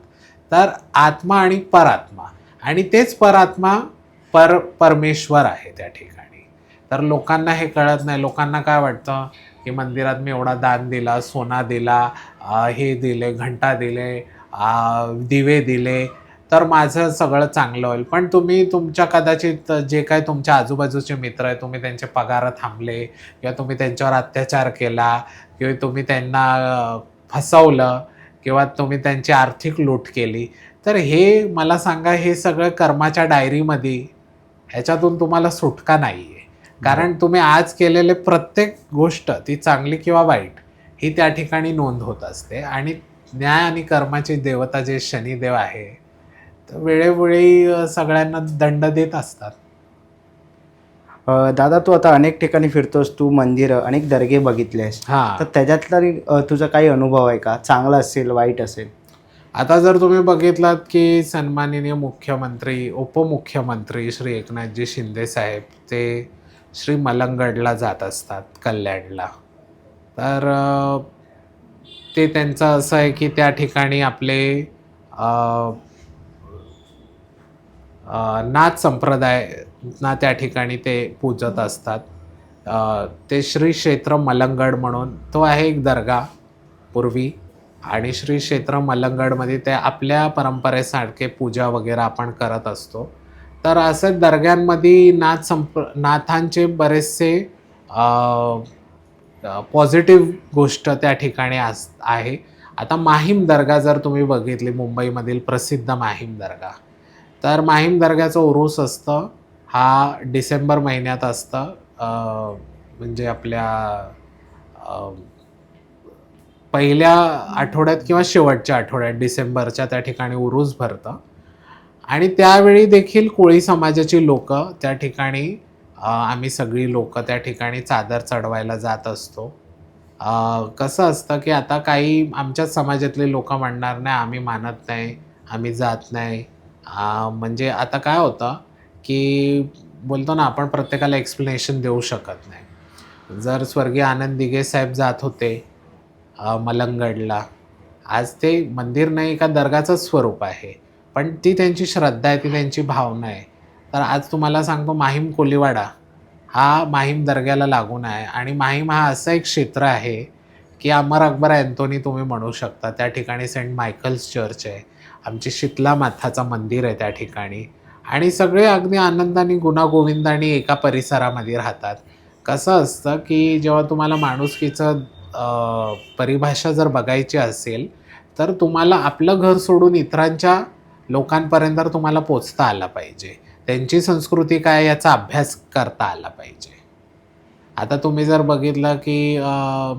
तर आत्मा आणि परात्मा, आणि तेच परात्मा परमेश्वर आहे त्या ठिकाणी. तर लोकांना हे कळत नाही. लोकांना काय वाटतं की मंदिरात मी एवढा दान दिला, सोना दिला, हे दिले, घंटा दिले, दिवे दिले, तर माझं सगळं चांगलं होईल. पण तुम्ही तुमच्या कदाचित जे काही तुमच्या आजूबाजूचे मित्र आहे, तुम्ही त्यांचे पगार थांबले, किंवा तुम्ही त्यांच्यावर अत्याचार केला, किंवा तुम्ही त्यांना फसवलं, किंवा तुम्ही त्यांची आर्थिक लूट केली, तर हे मला सांगा, हे सगळं कर्माच्या डायरीमध्ये, ह्याच्यातून तुम्हाला सुटका नाही आहे. कारण तुम्ही आज केलेले प्रत्येक गोष्ट, ती चांगली किंवा वाईट, ही त्या ठिकाणी नोंद होत असते. आणि न्याय आणि कर्माची देवता जे शनिदेव आहे, तर वेळोवेळी सगळ्यांना दंड देत असतात. दादा, तू आता अनेक ठिकाणी फिरतोस, तू मंदिरं, अनेक दर्गे बघितलेस. हां. तर त्याच्यातला तुझा काही अनुभव आहे का? चांगला असेल, वाईट असेल? आता जर तुम्ही बघितलात की सन्माननीय मुख्यमंत्री, उपमुख्यमंत्री श्री एकनाथजी शिंदे साहेब, ते श्री मलंगडला जात असतात, कल्याणला. तर ते त्यांचं असं आहे की त्या ठिकाणी आपले नाथ संप्रदाय त्या ठिकाणी ते पूजत असतात. ते श्री क्षेत्र मलंगड म्हणून तो आहे एक दर्गा पूर्वी, आणि श्री क्षेत्र मलंगडमध्ये ते आपल्या परंपरेसारखे पूजा वगैरे आपण करत असतो. तर असे दर्ग्यांमध्ये नाथांचे बरेचसे पॉझिटिव्ह गोष्ट त्या ठिकाणी आहे. आता माहीम दर्गा जर तुम्ही बघितली, मुंबईमधील प्रसिद्ध माहीम दर्गा, तर माहीम दर्ग्याचं उरूस असतं हा डिसेंबर महिन्यात असतं. म्हणजे आपल्या अ, पहिल्या आठवड्यात किंवा शेवटच्या आठवड्यात डिसेंबरच्या त्या ठिकाणी उरूस भरतं. आणि त्यावेळी देखील कोळी समाजाची लोक त्या ठिकाणी, आम्ही सगळी लोक त्या ठिकाणी चादर चढवायला जात असतो. कसं असतं की आता काही आमच्याच समाजातले लोक म्हणणार नाही आम्ही मानत नाही, आम्ही जात नाही. म्हणजे आता काय होतं की बोलतो ना आपण, प्रत्येकाला एक्सप्लेनेशन देऊ शकत नाही. जर स्वर्गीय आनंद दिघे साहेब जात होते मलंगडला, आज ते मंदिर नाही का दर्गाचंच स्वरूप आहे, पण ती त्यांची श्रद्धा आहे, ती त्यांची भावना आहे. तर आज तुम्हाला सांगतो, माहीम कोलीवाडा हा माहीम दर्ग्याला लागून आहे, आणि माहीम हा असा एक क्षेत्र आहे की अमर अकबर अँथोनी तुम्ही म्हणू शकता. त्या ठिकाणी सेंट मायकल्स चर्च आहे, आमची शीतला माताचं मंदिर आहे त्या ठिकाणी, आणि सगळे अगदी आनंदाने गुणागोविंदाने एका परिसरामध्ये राहतात. कसं असतं की जेव्हा तुम्हाला माणुसकीचं परिभाषा जर बघायची असेल, तर तुम्हाला आपलं घर सोडून इतरांच्या लोकांपर्यंत तुम्हाला पोचता आला पाहिजे. त्यांची संस्कृती काय याचा अभ्यास करता आला पाहिजे. आता तुम्ही जर बघितलं की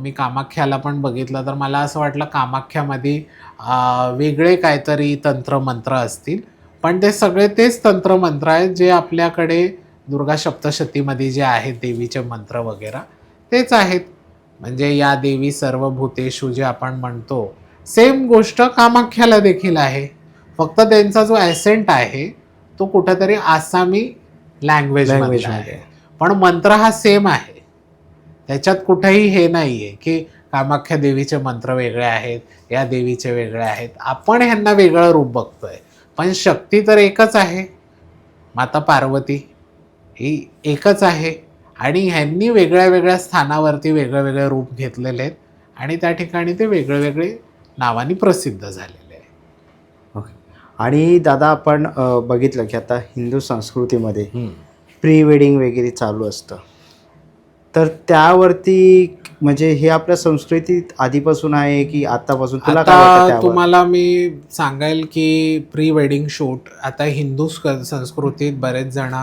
मी कामाख्याला पण बघितलं, तर मला असं वाटलं कामाख्यामध्ये वेगळे काहीतरी तंत्रमंत्र असतील, पण ते सगळे तेच तंत्रमंत्र आहेत जे आपल्याकडे दुर्गा सप्तशतीमध्ये जे आहेत देवीचे मंत्र वगैरे, तेच आहेत. म्हणजे या देवी सर्व भूतेषु जे आपण म्हणतो, सेम गोष्ट कामाख्याला देखील आहे. फक्त त्यांचा जो ॲसेंट आहे तो कुठेतरी आसामी लँग्वेजमध्ये आहे, पण मंत्र हा सेम आहे. त्याच्यात कुठेही हे नाही आहे की कामाख्या देवीचे मंत्र वेगळे आहेत, या देवीचे वेगळे आहेत. आपण ह्यांना वेगळं रूप बघतोय, पण शक्ती तर एकच आहे. माता पार्वती ही एकच आहे, आणि ह्यांनी वेगळ्या वेगळ्या स्थानावरती वेगळे वेगळे रूप घेतलेले आहेत, आणि त्या ठिकाणी ते वेगळे वेगळे नावाने प्रसिद्ध झालेले आहे. ओके. आणि दादा आपण बघितलं की आता हिंदू संस्कृतीमध्ये प्री वेडिंग वगैरे चालू असतं, तर त्यावरती म्हणजे हे आपल्या संस्कृतीत आधीपासून आहे की आतापासून, तुला काय वाटतं आता त्यावर? तुम्हाला मी सांगेल की प्री वेडिंग शूट आता हिंदू संस्कृतीत बरेच जण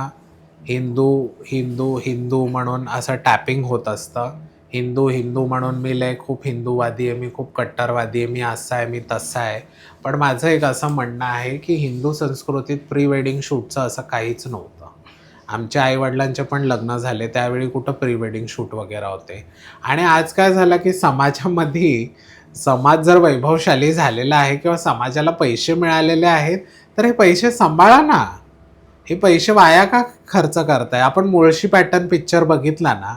हिंदू हिंदू हिंदू म्हणून असं टॅपिंग होत असतं. हिंदू हिंदू म्हणून मी खूप हिंदूवादी आहे, मी खूप कट्टरवादी आहे, मी असा आहे, मी तसा आहे. पण माझं एक असं म्हणणं आहे की हिंदू संस्कृतीत प्री वेडिंग शूटचं असं काहीच नव्हतं. आमच्या आईवडिलांचे पण लग्न झाले त्यावेळी कुठं प्री वेडिंग शूट वगैरे होते. आणि आज काय झालं की समाजामध्ये, समाज जर वैभवशाली झालेला आहे किंवा समाजाला पैसे मिळालेले आहेत, तर हे पैसे सांभाळा ना. हे पैसे वाया का खर्च करताय? आपण मुळशी पॅटर्न पिक्चर बघितला ना,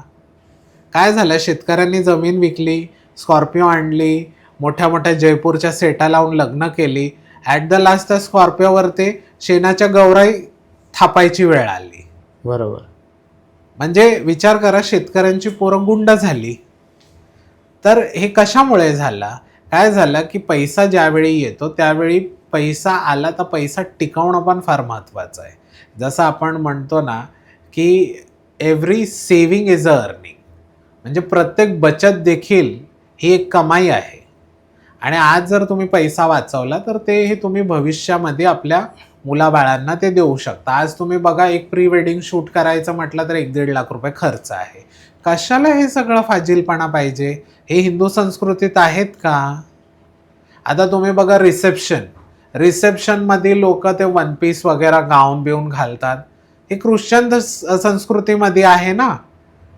काय झालं, शेतकऱ्यांनी जमीन विकली, स्कॉर्पिओ आणली, मोठ्या मोठ्या जयपूरच्या सेटा लावून लग्न केली. ॲट द लास्ट त्या स्कॉर्पिओवर ते शेणाच्या गौराई थापायची वेळ आली. बरोबर. म्हणजे विचार करा, शेतकऱ्यांची पोरं गुंड झाली. तर हे कशामुळे झालं? काय झालं की पैसा ज्यावेळी येतो त्यावेळी पैसा आला तर पैसा टिकवणं पण फार महत्त्वाचं आहे. जसं आपण म्हणतो ना की every saving is a earning, म्हणजे प्रत्येक बचत देखील ही एक कमाई आहे. आणि आज जर तुम्ही पैसा वाचवला तर ते हे तुम्ही भविष्यामध्ये आपल्या मुलाबाळांना ते देऊ शकता. आज तुम्ही बघा, एक प्री वेडिंग शूट करायचं म्हटलं तर 1-1.5 लाख रुपये खर्च आहे. कशाला हे सगळं फाजीलपणा पाहिजे? हे हिंदू संस्कृतीत आहेत का? आता तुम्ही बघा, रिसेप्शनमध्ये लोक ते वन पीस वगैरे गाऊन बिऊन घालतात. हे ख्रिश्चन संस्कृतीमध्ये आहे ना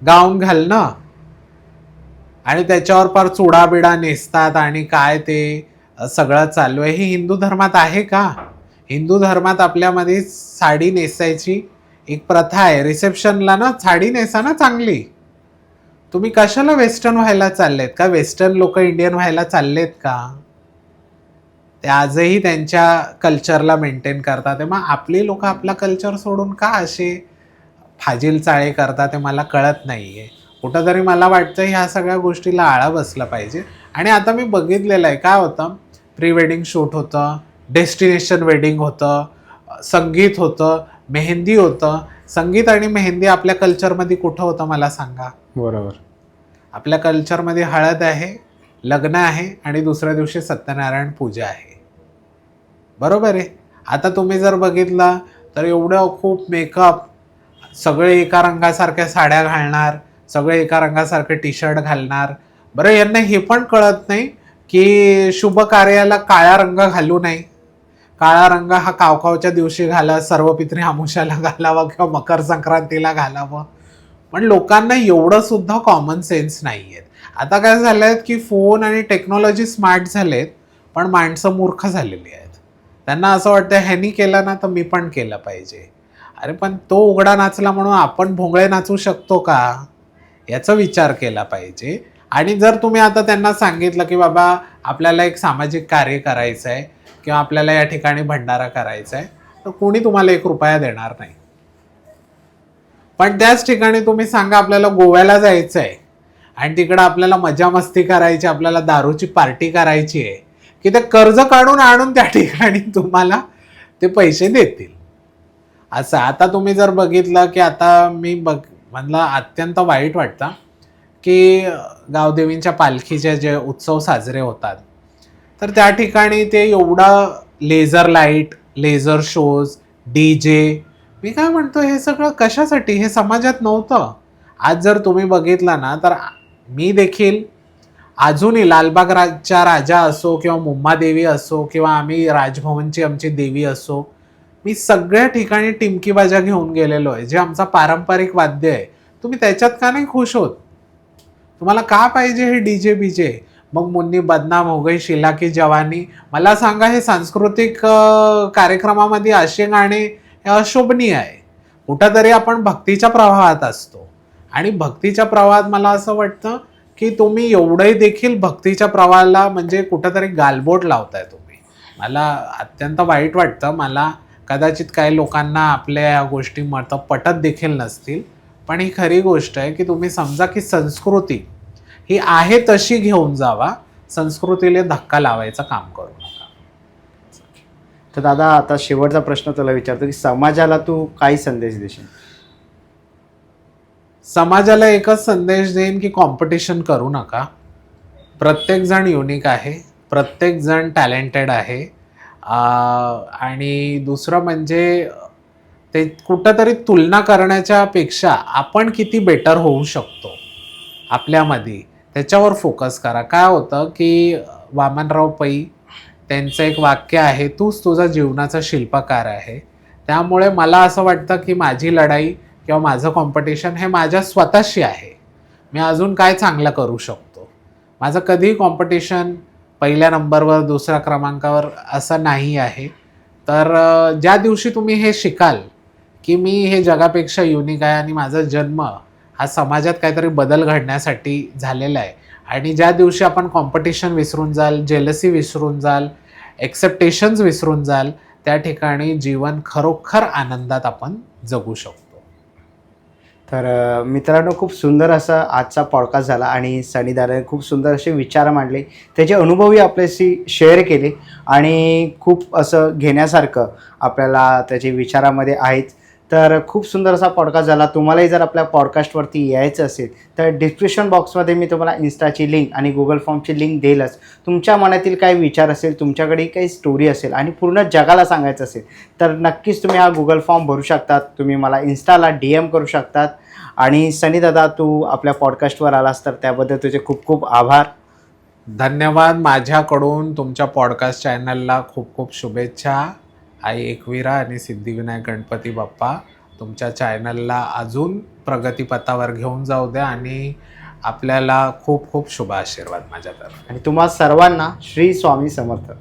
गाऊन घालणं, आणि त्याच्यावर फार चुडाबिडा नेसतात आणि काय ते सगळं चालू आहे. हे हिंदू धर्मात आहे का? हिंदू धर्मात आपल्यामध्ये साडी नेसायची एक प्रथा आहे. रिसेप्शनला ना साडी नेसा ना चांगली. तुम्ही कशाला वेस्टर्न व्हायला चाललेत का? वेस्टर्न लोक इंडियन व्हायला चाललेत का? ते आजही त्यांच्या कल्चरला मेंटेन करतात. ते मग आपली लोक आपला कल्चर सोडून का असे फाजील चाळे करतात ते मला कळत नाही आहे. कुठंतरी मला वाटतं ह्या सगळ्या गोष्टीला आळा बसला पाहिजे. आणि आता मी बघितलेलं आहे काय होतं, प्री वेडिंग शूट होतं, डेस्टिनेशन वेडिंग होतं, संगीत होतं, मेहंदी होतं. संगीत आणि मेहंदी आपल्या कल्चरमध्ये कुठं होतं मला सांगा. बरोबर. आपल्या कल्चरमध्ये हळद आहे, लग्न आहे आणि दुसऱ्या दिवशी सत्यनारायण पूजा आहे. बरोबर आहे. आता तुम्ही जर बघितलं तर एवढं खूप मेकअप, सगळे एका रंगासारख्या साड्या घालणार, सगळे एका रंगासारखे टी शर्ट घालणार. बरं, यांना हे पण कळत नाही की शुभ कार्याला काळा रंग घालू नये. काळा रंग हा कावकावच्या दिवशी घाला, सर्वपित्री अमावस्याला घालावा किंवा मकर संक्रांतीला घालावं. पण लोकांना एवढं सुद्धा कॉमन सेन्स नाही आहेत. आता काय झालं आहे की फोन आणि टेक्नॉलॉजी स्मार्ट झालेत, पण माणसं मूर्ख झालेली आहेत. त्यांना असं वाटतं ह्यांनी केलं ना तर मी पण केलं पाहिजे. अरे पण तो उघडा नाचला म्हणून आपण भोंगळे नाचू शकतो का, याचा विचार केला पाहिजे. आणि जर तुम्ही आता त्यांना सांगितलं की बाबा आपल्याला एक सामाजिक कार्य करायचं आहे किंवा आपल्याला या ठिकाणी भंडारा करायचा आहे, तर कोणी तुम्हाला 1 रुपया देणार नाही. पण त्याच ठिकाणी तुम्ही सांगा आपल्याला गोव्याला जायचं आहे आणि तिकडं आपल्याला मजा मस्ती करायची, आपल्याला दारूची पार्टी करायची आहे, की ते कर्ज काढून आणून त्या ठिकाणी तुम्हाला ते पैसे देतील. असं आता तुम्ही जर बघितलं की आता मी म्हणलं अत्यंत वाईट वाटतं की गावदेवींच्या पालखीचे जे उत्सव साजरे होतात तर त्या ठिकाणी ते एवढं laser light, laser shows, DJ, मी काय म्हणतो हे सगळं कशासाठी, हे समाजात नव्हतं. आज जर तुम्ही बघितलं ना तर मी देखील अजूनही लालबागच्या राजा असो किंवा मुंबादेवी असो किंवा आम्ही राजभवनची आमची देवी असो, मी सगळ्या ठिकाणी टिमकी बाजा घेऊन गेलेलो आहे, जे आमचा पारंपरिक वाद्य आहे. तुम्ही त्याच्यात का नाही खुश होत? तुम्हाला का पाहिजे हे DJ बीजे? मग मुन्नी बदनाम हो गई, शिला की जवानी. मला सांगा हे सांस्कृतिक कार्यक्रमामध्ये असे गाणे हे अशोभनीय आहे. कुठंतरी आपण भक्तीच्या प्रवाहात असतो आणि भक्तीच्या प्रवाहात मला असं वाटतं की तुम्ही एवढंही देखील भक्तीच्या प्रवाहाला म्हणजे कुठंतरी गालबोट लावताय तुम्ही. मला अत्यंत वाईट वाटतं. मला कदाचित काही लोकांना आपल्या या गोष्टी पटत देखील नसतील, पण ही खरी गोष्ट आहे की तुम्ही समजा की संस्कृती ही आहे तशी घेऊन जावा, संस्कृतीला धक्का लावायचं काम करू नका. तर दादा आता शेवटचा प्रश्न तुला विचारतो की समाजाला तू काय संदेश देशील? समाजाला एकच संदेश देईन की कॉम्पिटिशन करू नका. प्रत्येकजण युनिक आहे, प्रत्येकजण टॅलेंटेड आहे. आणि दुसरं म्हणजे ते कुठंतरी तुलना करण्याच्या पेक्षा आपण किती बेटर होऊ शकतो आपल्यामध्ये, त्याच्यावर फोकस करा. काय होतं की वामनराव पै त्यांचं एक वाक्य आहे, तूच तुझा जीवनाचा शिल्पकार आहे. त्यामुळे मला असं वाटतं की माझी लढाई किंवा माझं कॉम्पिटिशन हे माझ्या स्वतःशी आहे. मी अजून काय चांगलं करू शकतो. माझं कधीही कॉम्पिटिशन पहिल्या नंबरवर, दुसऱ्या क्रमांकावर असं नाही आहे. तर ज्या दिवशी तुम्ही हे शिकाल की मी हे जगापेक्षा युनिक आहे आणि माझा जन्म हा समाजात काहीतरी बदल घडण्यासाठी झालेला आहे, आणि ज्या दिवशी आपण कॉम्पिटिशन विसरून जाल, जेलसी विसरून जाल, एक्सेप्टेशन्स विसरून जाल, त्या ठिकाणी जीवन खरोखर आनंदात आपण जगू शकतो. तर मित्रांनो, खूप सुंदर असा आजचा पॉडकास्ट झाला आणि सनी दादाने खूप सुंदर असे विचार मांडले, त्याचे अनुभवही आपल्याशी शेअर केले आणि खूप असं घेण्यासारखं आपल्याला त्याचे विचारामध्ये आहेत. तर खूप सुंदर असा पॉडकास्ट झाला. तुम्हालाही जर आपल्या पॉडकास्टवरती यायचं असेल तर डिस्क्रिप्शन बॉक्समध्ये मी तुम्हाला इन्स्टाची लिंक आणि गुगल फॉर्मची लिंक देईलच. तुमच्या मनातील काही विचार असेल, तुमच्याकडे काही स्टोरी असेल आणि पूर्ण जगाला सांगायचं असेल तर नक्कीच तुम्ही हा गुगल फॉर्म भरू शकतात. तुम्ही मला इन्स्टाला DM करू शकतात. आणि सनी दादा, तू आपल्या पॉडकास्टवर आलास तर त्याबद्दल तुझे खूप खूप आभार. धन्यवाद. माझ्याकडून तुमच्या पॉडकास्ट चॅनलला खूप खूप शुभेच्छा. आई एकविरा आणि सिद्धिविनायक गणपती बाप्पा तुमच्या चॅनलला अजून प्रगतीपथावर घेऊन जाऊ द्या आणि आपल्याला खूप खूप शुभ आशीर्वाद माझ्यातर्फे. आणि तुम्हा सर्वांना श्री स्वामी समर्थ.